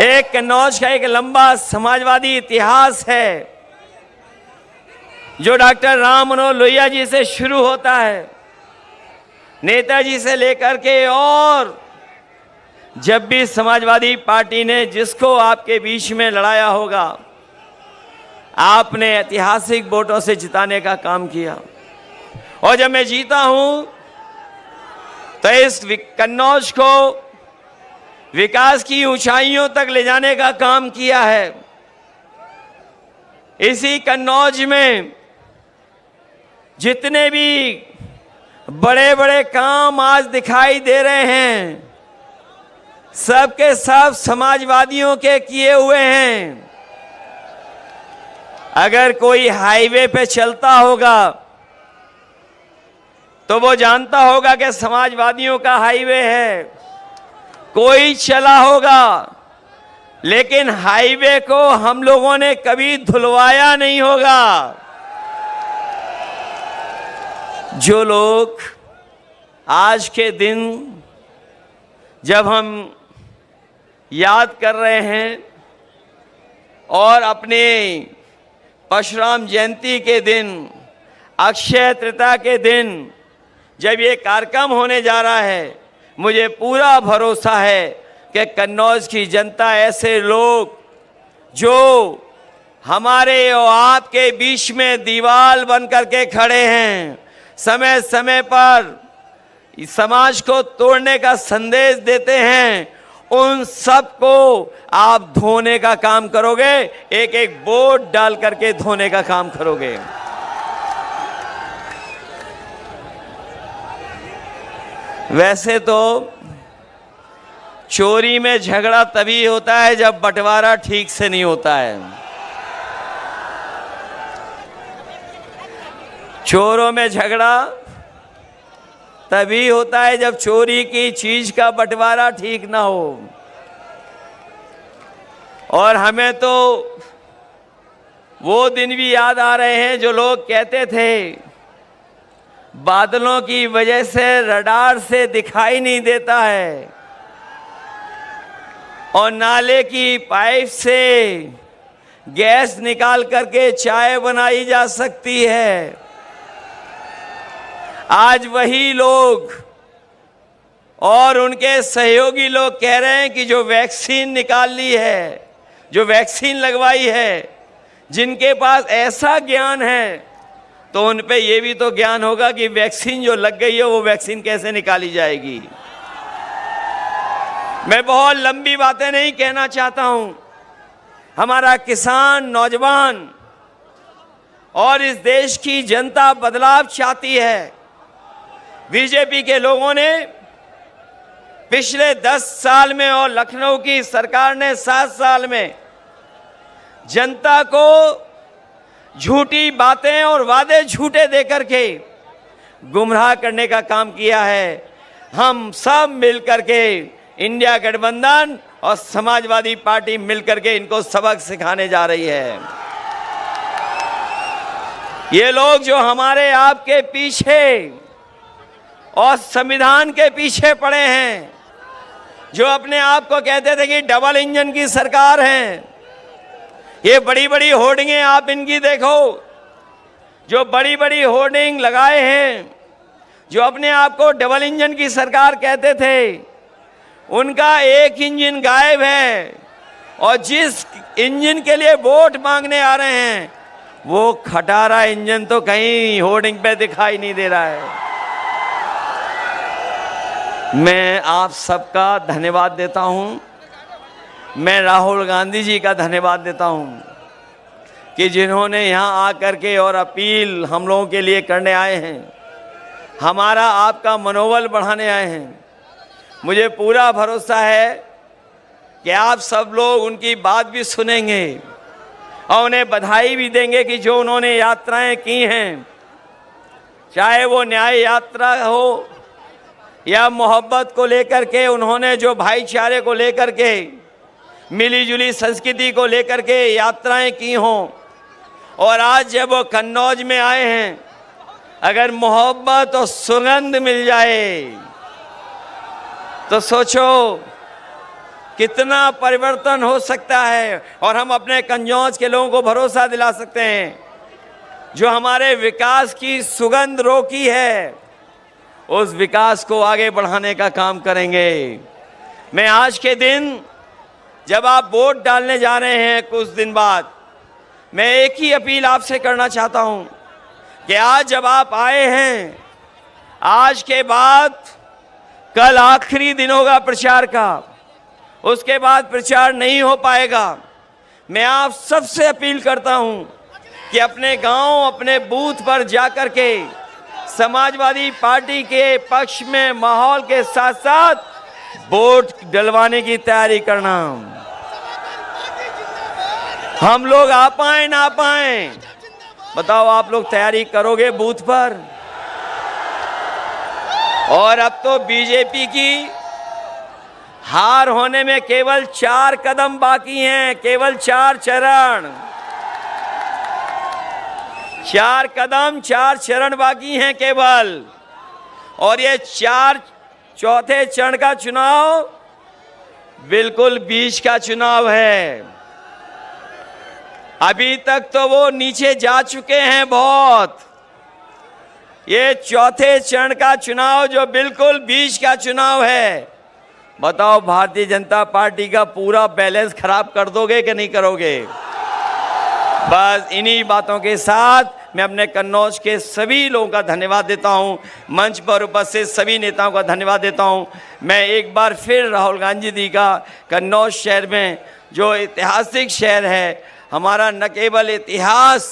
एक कन्नौज का एक लंबा समाजवादी इतिहास है जो डॉक्टर राम मनोहर लोहिया जी से शुरू होता है, नेताजी से लेकर के, और जब भी समाजवादी पार्टी ने जिसको आपके बीच में लड़ाया होगा, आपने ऐतिहासिक वोटों से जिताने का काम किया। और जब मैं जीता हूं तो इस कन्नौज को विकास की ऊंचाइयों तक ले जाने का काम किया है। इसी कन्नौज में जितने भी बड़े बड़े काम आज दिखाई दे रहे हैं, सबके सब समाजवादियों के किए हुए हैं। अगर कोई हाईवे पे चलता होगा तो वो जानता होगा कि समाजवादियों का हाईवे है। कोई चला होगा, लेकिन हाईवे को हम लोगों ने कभी धुलवाया नहीं होगा। जो लोग आज के दिन जब हम याद कर रहे हैं और अपने परशुराम जयंती के दिन, अक्षय तृतीया के दिन जब ये कार्यक्रम होने जा रहा है, मुझे पूरा भरोसा है कि कन्नौज की जनता, ऐसे लोग जो हमारे और आपके बीच में दीवार बन करके खड़े हैं, समय समय पर समाज को तोड़ने का संदेश देते हैं, उन सबको आप धोने का काम करोगे, एक एक वोट डाल करके धोने का काम करोगे। वैसे तो चोरी में झगड़ा तभी होता है जब बंटवारा ठीक से नहीं होता है। चोरों में झगड़ा तभी होता है जब चोरी की चीज का बंटवारा ठीक ना हो। और हमें तो वो दिन भी याद आ रहे हैं जो लोग कहते थे बादलों की वजह से रडार से दिखाई नहीं देता है और नाले की पाइप से गैस निकाल करके चाय बनाई जा सकती है। आज वही लोग और उनके सहयोगी लोग कह रहे हैं कि जो वैक्सीन निकाल ली है, जो वैक्सीन लगवाई है, जिनके पास ऐसा ज्ञान है तो उन पे ये भी तो ज्ञान होगा कि वैक्सीन जो लग गई है वो वैक्सीन कैसे निकाली जाएगी। मैं बहुत लंबी बातें नहीं कहना चाहता हूं। हमारा किसान, नौजवान और इस देश की जनता बदलाव चाहती है। बीजेपी के लोगों ने पिछले 10 साल में और लखनऊ की सरकार ने 7 साल में जनता को झूठी बातें और वादे झूठे देकर के गुमराह करने का काम किया है। हम सब मिलकर के, इंडिया गठबंधन और समाजवादी पार्टी मिलकर के इनको सबक सिखाने जा रही है। ये लोग जो हमारे आपके पीछे और संविधान के पीछे पड़े हैं, जो अपने आप को कहते थे कि डबल इंजन की सरकार है, ये बड़ी बड़ी होर्डिंगें आप इनकी देखो, जो बड़ी बड़ी होर्डिंग लगाए हैं, जो अपने आप को डबल इंजन की सरकार कहते थे, उनका एक इंजन गायब है, और जिस इंजन के लिए वोट मांगने आ रहे हैं वो खटारा इंजन तो कहीं होर्डिंग पे दिखाई नहीं दे रहा है। मैं आप सबका धन्यवाद देता हूं। मैं राहुल गांधी जी का धन्यवाद देता हूं कि जिन्होंने यहां आकर के और अपील हम लोगों के लिए करने आए हैं, हमारा आपका मनोबल बढ़ाने आए हैं। मुझे पूरा भरोसा है कि आप सब लोग उनकी बात भी सुनेंगे और उन्हें बधाई भी देंगे कि जो उन्होंने यात्राएं की हैं, चाहे वो न्याय यात्रा हो या मोहब्बत को लेकर के उन्होंने जो भाईचारे को लेकर के, मिलीजुली संस्कृति को लेकर के यात्राएं की हों, और आज जब वो कन्नौज में आए हैं, अगर मोहब्बत और सुगंध मिल जाए तो सोचो कितना परिवर्तन हो सकता है। और हम अपने कन्नौज के लोगों को भरोसा दिला सकते हैं, जो हमारे विकास की सुगंध रोकी है, उस विकास को आगे बढ़ाने का काम करेंगे। मैं आज के दिन जब आप वोट डालने जा रहे हैं कुछ दिन बाद, मैं एक ही अपील आपसे करना चाहता हूं कि आज जब आप आए हैं, आज के बाद कल आखिरी दिन होगा प्रचार का, उसके बाद प्रचार नहीं हो पाएगा। मैं आप सबसे अपील करता हूं कि अपने गांव, अपने बूथ पर जाकर के समाजवादी पार्टी के पक्ष में माहौल के साथ साथ वोट डलवाने की तैयारी करना। हम लोग आ पाए ना पाए, बताओ आप लोग तैयारी करोगे बूथ पर? और अब तो बीजेपी की हार होने में केवल 4 कदम बाकी हैं, केवल 4 चरण, 4 कदम, 4 चरण बाकी हैं केवल। और ये चौथे चरण का चुनाव बिल्कुल बीच का चुनाव है। अभी तक तो वो नीचे जा चुके हैं बहुत। ये चौथे चरण का चुनाव जो बिल्कुल बीच का चुनाव है, बताओ भारतीय जनता पार्टी का पूरा बैलेंस खराब कर दोगे कि नहीं करोगे? बस इन्हीं बातों के साथ मैं अपने कन्नौज के सभी लोगों का धन्यवाद देता हूं, मंच पर उपस्थित सभी नेताओं का धन्यवाद देता हूं। मैं एक बार फिर राहुल गांधी जी का कन्नौज शहर में, जो ऐतिहासिक शहर है हमारा, न केवल इतिहास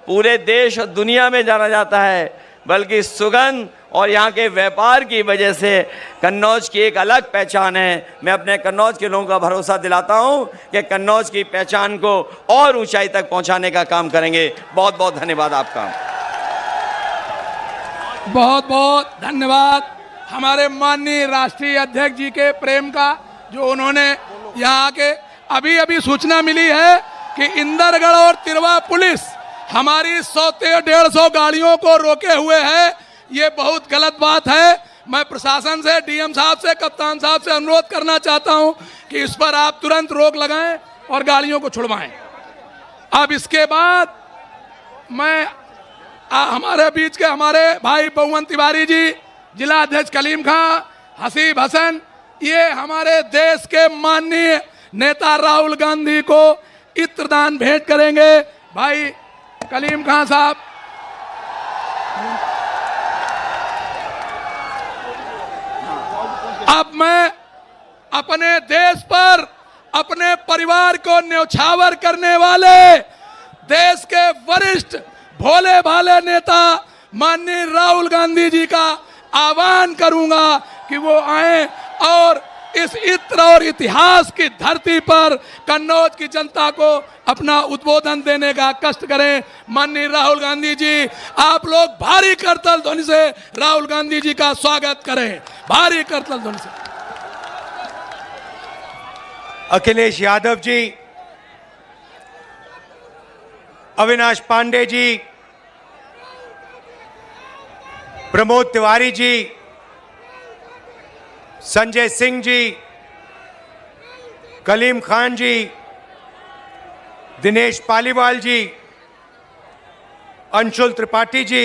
पूरे देश और दुनिया में जाना जाता है, बल्कि सुगंध और यहाँ के व्यापार की वजह से कन्नौज की एक अलग पहचान है। मैं अपने कन्नौज के लोगों का भरोसा दिलाता हूँ कि कन्नौज की पहचान को और ऊंचाई तक पहुँचाने का काम करेंगे। बहुत बहुत धन्यवाद आपका। बहुत बहुत धन्यवाद हमारे माननीय राष्ट्रीय अध्यक्ष जी के प्रेम का, जो उन्होंने यहाँ के अभी अभी सूचना मिली है कि इंदरगढ़ और तिरवा पुलिस हमारी 100 से 150 गाड़ियों को रोके हुए है। ये बहुत गलत बात है। मैं प्रशासन से, डीएम साहब से, कप्तान साहब से अनुरोध करना चाहता हूं कि इस पर आप तुरंत रोक लगाएं और गाड़ियों को छुड़वाएं। अब इसके बाद मैं हमारे बीच के हमारे भाई बहुवन तिवारी जी, जिला अध्यक्ष कलीम खां, हसीब हसन, ये हमारे देश के माननीय नेता राहुल गांधी को इत्रदान भेंट करेंगे। भाई कलीम खां साहब, अब मैं अपने देश पर, अपने परिवार को न्यौछावर करने वाले देश के वरिष्ठ भोले भाले नेता माननीय राहुल गांधी जी का आह्वान करूंगा कि वो आए और इस इत्र और इतिहास की धरती पर कन्नौज की जनता को अपना उद्बोधन देने का कष्ट करें। माननीय राहुल गांधी जी, आप लोग भारी करतल ध्वनि से राहुल गांधी जी का स्वागत करें, भारी करतल ध्वनि से। अखिलेश यादव जी, अविनाश पांडे जी, प्रमोद तिवारी जी, संजय सिंह जी, कलीम खान जी, दिनेश पालीवाल जी, अंशुल त्रिपाठी जी,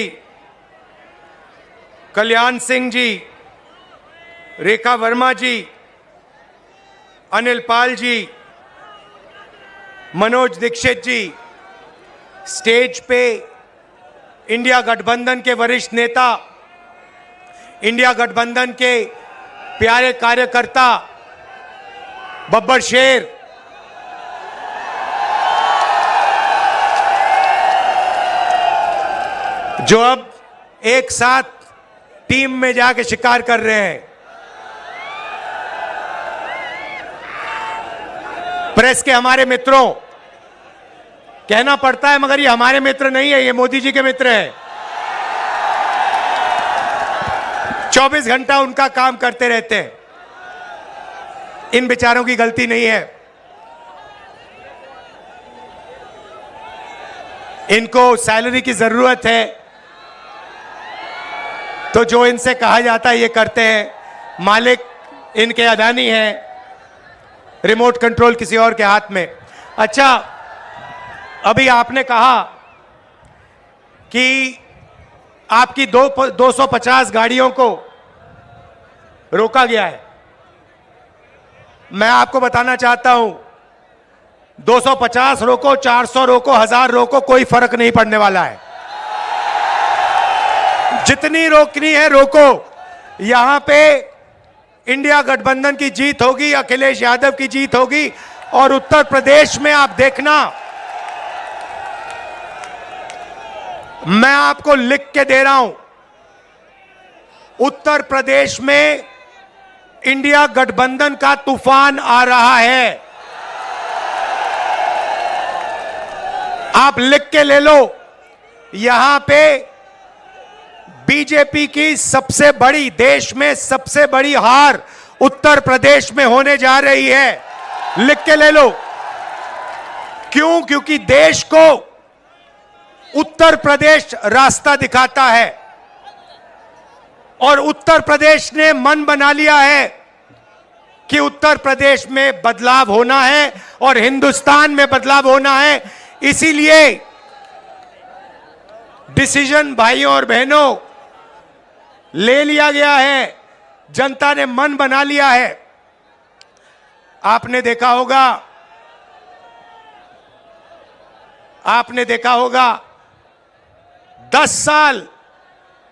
कल्याण सिंह जी, रेखा वर्मा जी, अनिल पाल जी, मनोज दीक्षित जी, स्टेज पे इंडिया गठबंधन के वरिष्ठ नेता, इंडिया गठबंधन के प्यारे कार्यकर्ता बब्बर शेर, जो अब एक साथ टीम में जाके शिकार कर रहे हैं। प्रेस के हमारे मित्रों, कहना पड़ता है मगर ये हमारे मित्र नहीं है, ये मोदी जी के मित्र हैं। 24 घंटा उनका काम करते रहते हैं, इन बेचारों की गलती नहीं है। इनको सैलरी की जरूरत है तो जो इनसे कहा जाता है ये करते हैं। मालिक इनके अदानी हैं, रिमोट कंट्रोल किसी और के हाथ में। अच्छा, अभी आपने कहा कि आपकी 250 गाड़ियों को रोका गया है। मैं आपको बताना चाहता हूं, 250 रोको, 400 रोको, 1000 रोको, कोई फर्क नहीं पड़ने वाला है। जितनी रोकनी है रोको। यहां पे इंडिया गठबंधन की जीत होगी, अखिलेश यादव की जीत होगी। और उत्तर प्रदेश में आप देखना, मैं आपको लिख के दे रहा हूं, उत्तर प्रदेश में इंडिया गठबंधन का तूफान आ रहा है। आप लिख के ले लो। यहां पे बीजेपी की सबसे बड़ी, देश में सबसे बड़ी हार उत्तर प्रदेश में होने जा रही है। लिख के ले लो। क्यों? क्योंकि देश को उत्तर प्रदेश रास्ता दिखाता है और उत्तर प्रदेश ने मन बना लिया है कि उत्तर प्रदेश में बदलाव होना है और हिंदुस्तान में बदलाव होना है। इसीलिए डिसीजन भाइयों और बहनों ले लिया गया है, जनता ने मन बना लिया है। आपने देखा होगा 10 साल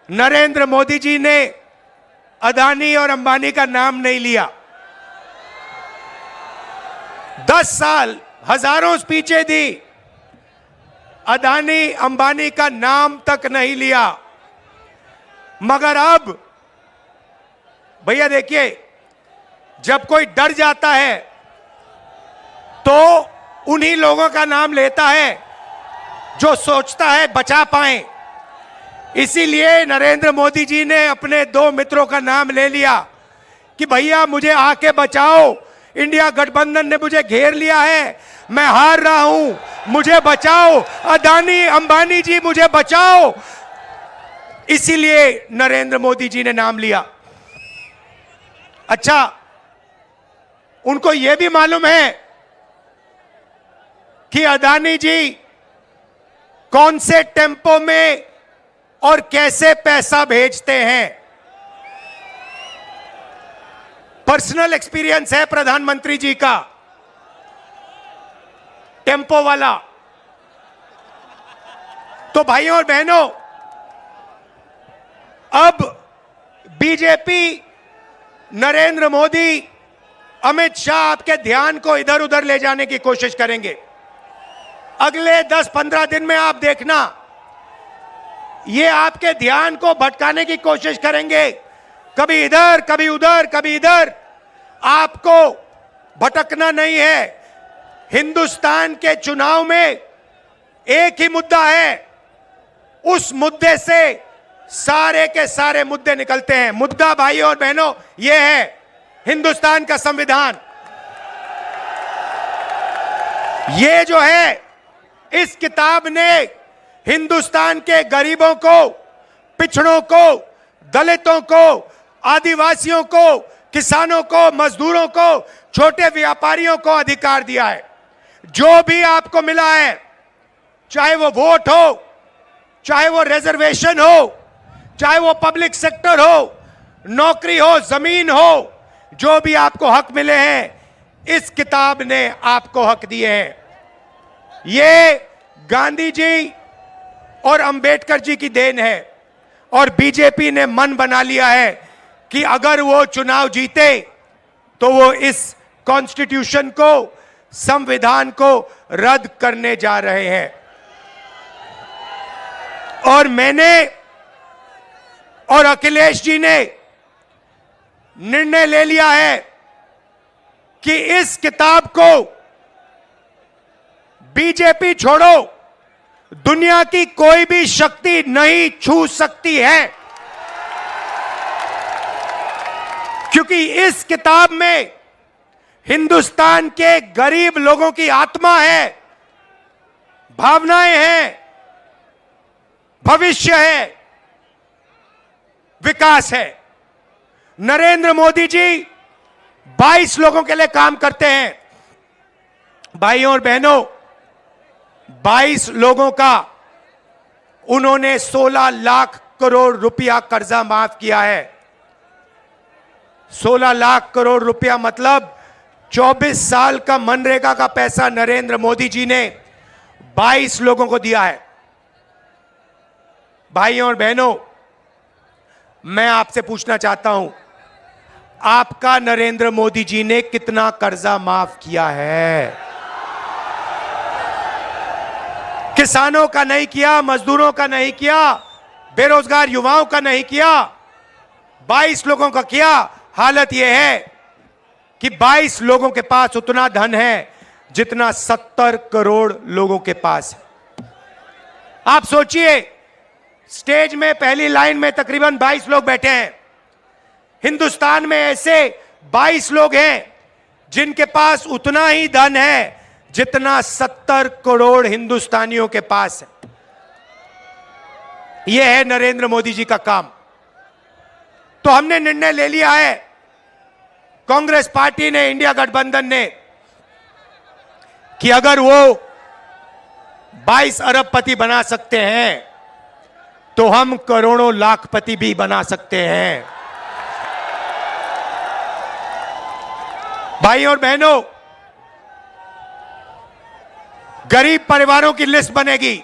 नरेंद्र मोदी जी ने अदानी और अंबानी का नाम नहीं लिया। 10 साल हजारों स्पीचें दी, अदानी अंबानी का नाम तक नहीं लिया। मगर अब भैया देखिए, जब कोई डर जाता है तो उन्हीं लोगों का नाम लेता है जो सोचता है बचा पाए। इसीलिए नरेंद्र मोदी जी ने अपने 2 मित्रों का नाम ले लिया कि भैया मुझे आके बचाओ, इंडिया गठबंधन ने मुझे घेर लिया है, मैं हार रहा हूं, मुझे बचाओ, अदानी अंबानी जी मुझे बचाओ। इसीलिए नरेंद्र मोदी जी ने नाम लिया। अच्छा, उनको यह भी मालूम है कि अदानी जी कौन से टेम्पो में और कैसे पैसा भेजते हैं। पर्सनल एक्सपीरियंस है प्रधानमंत्री जी का, टेम्पो वाला। तो भाइयों और बहनों, अब बीजेपी, नरेंद्र मोदी, अमित शाह आपके ध्यान को इधर उधर ले जाने की कोशिश करेंगे। अगले 10-15 दिन में आप देखना, ये आपके ध्यान को भटकाने की कोशिश करेंगे, कभी इधर कभी उधर कभी इधर। आपको भटकना नहीं है। हिंदुस्तान के चुनाव में एक ही मुद्दा है, उस मुद्दे से सारे के सारे मुद्दे निकलते हैं। मुद्दा भाइयों और बहनों यह है हिंदुस्तान का संविधान। ये जो है, इस किताब ने हिंदुस्तान के गरीबों को, पिछड़ों को, दलितों को, आदिवासियों को, किसानों को, मजदूरों को, छोटे व्यापारियों को अधिकार दिया है। जो भी आपको मिला है, चाहे वो वोट हो, चाहे वो रिजर्वेशन हो, चाहे वो पब्लिक सेक्टर हो, नौकरी हो, जमीन हो, जो भी आपको हक मिले हैं, इस किताब ने आपको हक दिए हैं। ये गांधी जी और अंबेडकर जी की देन है और बीजेपी ने मन बना लिया है कि अगर वो चुनाव जीते तो वो इस कॉन्स्टिट्यूशन को, संविधान को रद्द करने जा रहे हैं। और मैंने और अखिलेश जी ने निर्णय ले लिया है कि इस किताब को बीजेपी छोड़ो, दुनिया की कोई भी शक्ति नहीं छू सकती है, क्योंकि इस किताब में हिंदुस्तान के गरीब लोगों की आत्मा है, भावनाएं हैं, भविष्य है, विकास है। नरेंद्र मोदी जी 22 लोगों के लिए काम करते हैं। भाइयों और बहनों, 22 लोगों का उन्होंने 16 लाख करोड़ रुपया कर्जा माफ किया है। 16 लाख करोड़ रुपया मतलब 24 साल का मनरेगा का पैसा नरेंद्र मोदी जी ने 22 लोगों को दिया है। भाइयों और बहनों, मैं आपसे पूछना चाहता हूं, आपका नरेंद्र मोदी जी ने कितना कर्जा माफ किया है? किसानों का नहीं किया, मजदूरों का नहीं किया, बेरोजगार युवाओं का नहीं किया, 22 लोगों का किया। हालत यह है कि 22 लोगों के पास उतना धन है जितना 70 करोड़ लोगों के पास है। आप सोचिए, स्टेज में पहली लाइन में तकरीबन 22 लोग बैठे हैं। हिंदुस्तान में ऐसे 22 लोग हैं जिनके पास उतना ही धन है जितना 70 करोड़ हिंदुस्तानियों के पास है। यह है नरेंद्र मोदी जी का काम। तो हमने निर्णय ले लिया है, कांग्रेस पार्टी ने, इंडिया गठबंधन ने, कि अगर वो 22 अरबपति बना सकते हैं तो हम करोड़ों लाखपति भी बना सकते हैं। भाइयों और बहनों, गरीब परिवारों की लिस्ट बनेगी।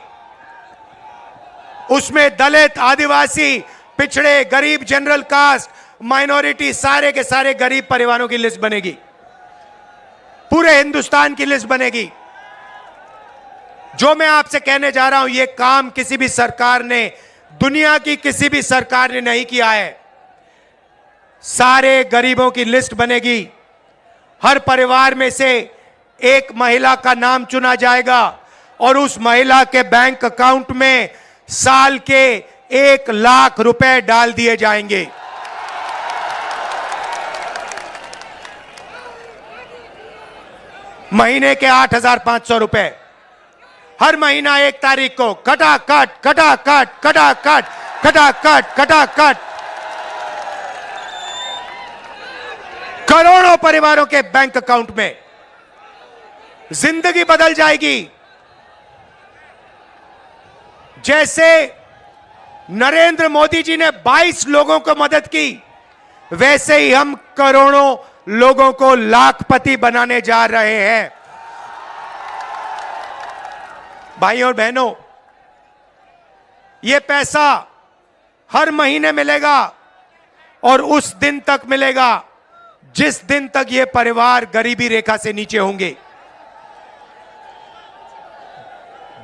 उसमें दलित, आदिवासी, पिछड़े, गरीब, जनरल कास्ट, माइनॉरिटी, सारे के सारे गरीब परिवारों की लिस्ट बनेगी। पूरे हिंदुस्तान की लिस्ट बनेगी। जो मैं आपसे कहने जा रहा हूं, यह काम किसी भी सरकार ने, दुनिया की किसी भी सरकार ने नहीं किया है। सारे गरीबों की लिस्ट बनेगी। हर परिवार में से एक महिला का नाम चुना जाएगा और उस महिला के बैंक अकाउंट में साल के 1 लाख रुपए डाल दिए जाएंगे। महीने के 8,500 रुपए हर महीना 1 तारीख को खटाखट खटाखट खटाखट खटाखट खटाखट करोड़ों परिवारों के बैंक अकाउंट में। जिंदगी बदल जाएगी। जैसे नरेंद्र मोदी जी ने 22 लोगों को मदद की, वैसे ही हम करोड़ों लोगों को लाखपति बनाने जा रहे हैं। भाइयों और बहनों, यह पैसा हर महीने मिलेगा और उस दिन तक मिलेगा जिस दिन तक ये परिवार गरीबी रेखा से नीचे होंगे।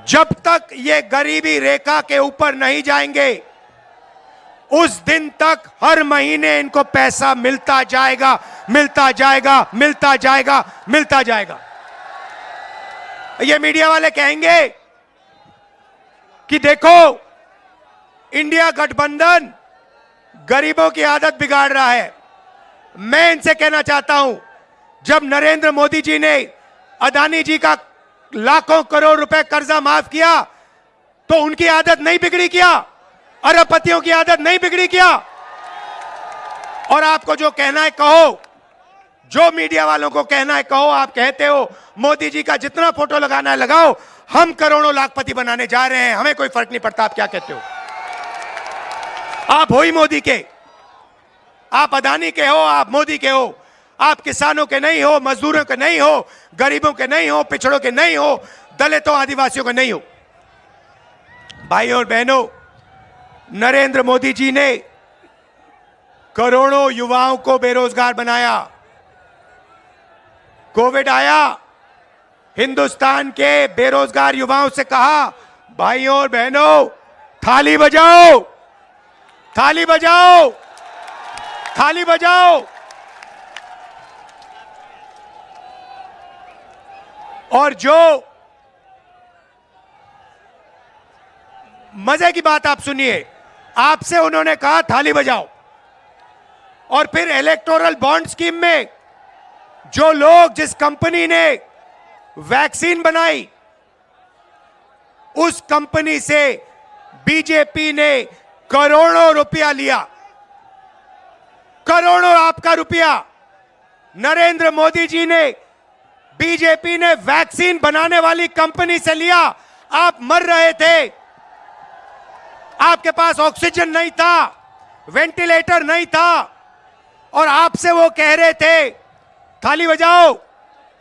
जब तक ये गरीबी रेखा के ऊपर नहीं जाएंगे, उस दिन तक हर महीने इनको पैसा मिलता जाएगा, मिलता जाएगा, मिलता जाएगा, मिलता जाएगा। ये मीडिया वाले कहेंगे कि देखो, इंडिया गठबंधन गरीबों की आदत बिगाड़ रहा है। मैं इनसे कहना चाहता हूं, जब नरेंद्र मोदी जी ने अदानी जी का लाखों करोड़ रुपए कर्जा माफ किया तो उनकी आदत नहीं बिगड़ी क्या? अरबपतियों की आदत नहीं बिगड़ी क्या? और आपको जो कहना है कहो। जो मीडिया वालों को कहना है कहो, आप कहते हो मोदी जी का जितना फोटो लगाना है लगाओ, हम करोड़ों लाखपति बनाने जा रहे हैं, हमें कोई फर्क नहीं पड़ता आप क्या कहते हो। आप हो ही मोदी के, आप अदानी के हो, आप मोदी के हो, आप किसानों के नहीं हो, मजदूरों के नहीं हो, गरीबों के नहीं हो, पिछड़ों के नहीं हो, दलितों आदिवासियों के नहीं हो। भाइयों और बहनों, नरेंद्र मोदी जी ने करोड़ों युवाओं को बेरोजगार बनाया। कोविड आया, हिंदुस्तान के बेरोजगार युवाओं से कहा, भाइयों और बहनों थाली बजाओ, थाली बजाओ, थाली बजाओ। और जो मजे की बात आप सुनिए, आपसे उन्होंने कहा थाली बजाओ, और फिर इलेक्टोरल बॉन्ड स्कीम में जो लोग, जिस कंपनी ने वैक्सीन बनाई, उस कंपनी से बीजेपी ने करोड़ों रुपया लिया, करोड़ों आपका रुपया नरेंद्र मोदी जी ने, बीजेपी ने वैक्सीन बनाने वाली कंपनी से लिया। आप मर रहे थे, आपके पास ऑक्सीजन नहीं था, वेंटिलेटर नहीं था, और आपसे वो कह रहे थे थाली बजाओ,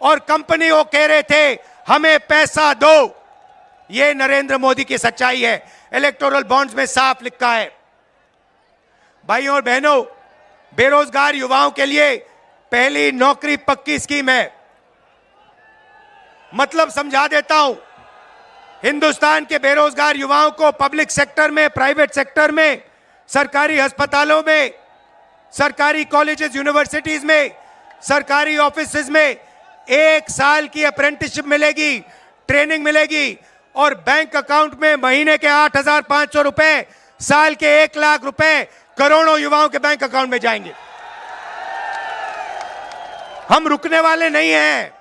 और कंपनी वो कह रहे थे हमें पैसा दो। ये नरेंद्र मोदी की सच्चाई है, इलेक्टोरल बॉन्ड्स में साफ लिखा है। भाइयों और बहनों, बेरोजगार युवाओं के लिए पहली नौकरी पक्की स्कीम है। मतलब समझा देता हूं, हिंदुस्तान के बेरोजगार युवाओं को पब्लिक सेक्टर में, प्राइवेट सेक्टर में, सरकारी अस्पतालों में, सरकारी कॉलेजेस, यूनिवर्सिटीज में, सरकारी ऑफिसेज में 1 साल की अप्रेंटिसशिप मिलेगी, ट्रेनिंग मिलेगी, और बैंक अकाउंट में महीने के 8,500 रुपए, साल के 1 लाख रुपए करोड़ों युवाओं के बैंक अकाउंट में जाएंगे। हम रुकने वाले नहीं हैं।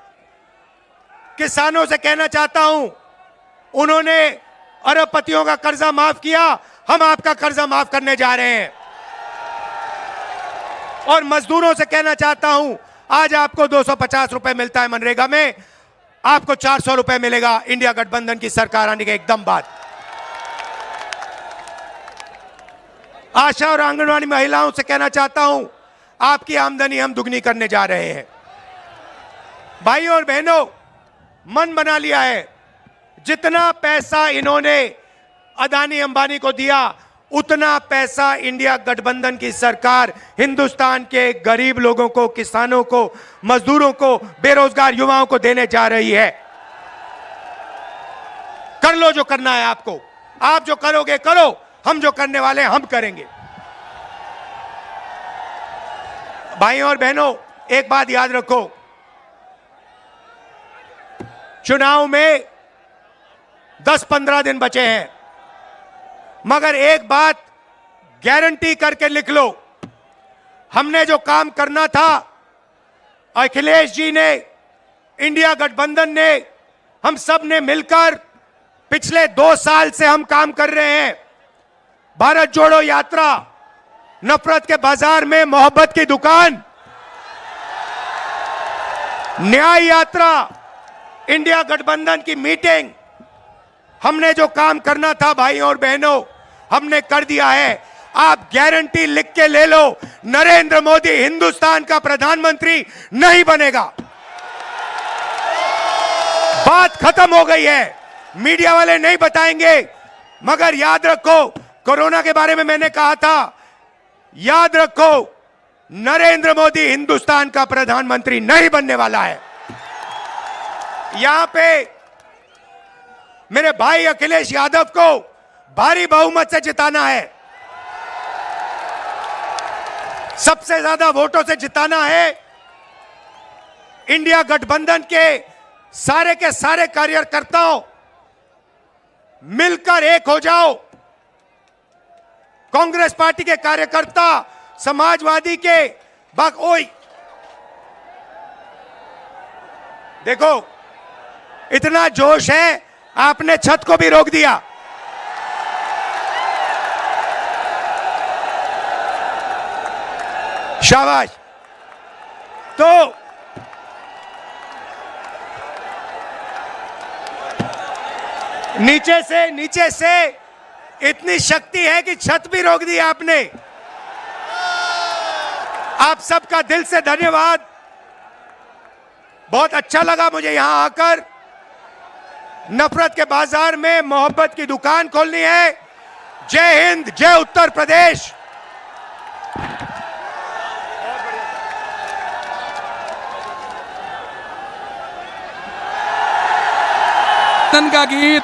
किसानों से कहना चाहता हूं, उन्होंने अरबपतियों का कर्जा माफ किया, हम आपका कर्जा माफ करने जा रहे हैं। और मजदूरों से कहना चाहता हूं, आज आपको 250 रुपए मिलता है मनरेगा में, आपको 400 रुपए मिलेगा इंडिया गठबंधन की सरकार आने के एकदम बाद। आशा और आंगनवाड़ी महिलाओं से कहना चाहता हूं, आपकी आमदनी हम दुगनी करने जा रहे हैं। भाइयों और बहनों, मन बना लिया है, जितना पैसा इन्होंने अदानी अंबानी को दिया, उतना पैसा इंडिया गठबंधन की सरकार हिंदुस्तान के गरीब लोगों को, किसानों को, मजदूरों को, बेरोजगार युवाओं को देने जा रही है। कर लो जो करना है आपको, आप जो करोगे करो, हम जो करने वाले हैं हम करेंगे। भाइयों और बहनों, एक बात याद रखो, चुनाव में 10-15 दिन बचे हैं, मगर एक बात गारंटी करके लिख लो, हमने जो काम करना था, अखिलेश जी ने, इंडिया गठबंधन ने, हम सब ने मिलकर पिछले 2 साल से हम काम कर रहे हैं। भारत जोड़ो यात्रा, नफरत के बाजार में मोहब्बत की दुकान, न्याय यात्रा, इंडिया गठबंधन की मीटिंग, हमने जो काम करना था भाइयों और बहनों, हमने कर दिया है। आप गारंटी लिख के ले लो, नरेंद्र मोदी हिंदुस्तान का प्रधानमंत्री नहीं बनेगा। बात खत्म हो गई है, मीडिया वाले नहीं बताएंगे, मगर याद रखो, कोरोना के बारे में मैंने कहा था, याद रखो, नरेंद्र मोदी हिंदुस्तान का प्रधानमंत्री नहीं बनने वाला है। यहां पे मेरे भाई अखिलेश यादव को भारी बहुमत से जिताना है, सबसे ज्यादा वोटों से जिताना है। इंडिया गठबंधन के सारे कार्यकर्ताओं मिलकर एक हो जाओ। कांग्रेस पार्टी के कार्यकर्ता, समाजवादी के ओई देखो, इतना जोश है, आपने छत को भी रोक दिया। शाबाश। तो नीचे से इतनी शक्ति है कि छत भी रोक दी आपने। आप सबका दिल से धन्यवाद। बहुत अच्छा लगा मुझे यहां आकर। नफरत के बाजार में मोहब्बत की दुकान खोलनी है। जय हिंद, जय उत्तर प्रदेश। का गीत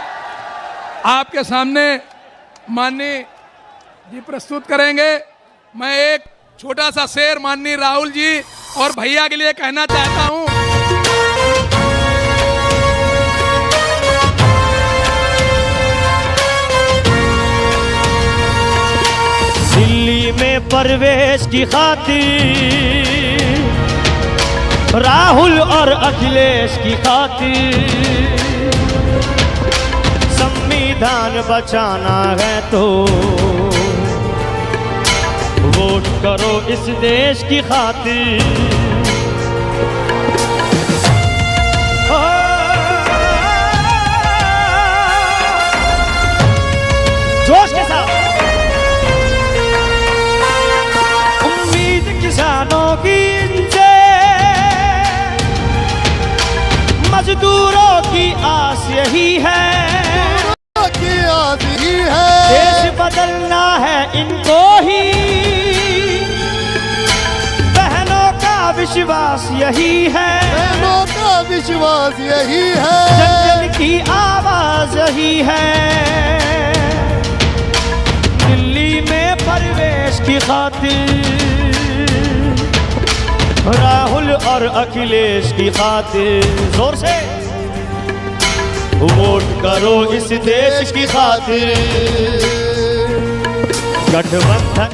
आपके सामने माननीय जी प्रस्तुत करेंगे। मैं एक छोटा सा शेर माननीय राहुल जी और भैया के लिए कहना चाहता हूं। दिल्ली में परवेश की खातिर, राहुल और अखिलेश की खातिर संविधान बचाना है तो वोट करो इस देश की खातिर। जोश के साथ उम्मीद किसानों की इनसे, मजदूरों की आस यही है, देश बदलना है इनको ही, बहनों का विश्वास यही है, बहनों का विश्वास यही है, जन जन की आवाज यही है। दिल्ली में परवेश की खातिर, राहुल और अखिलेश की खातिर जोर से वोट करो इस देश की खातिर। गठबंधन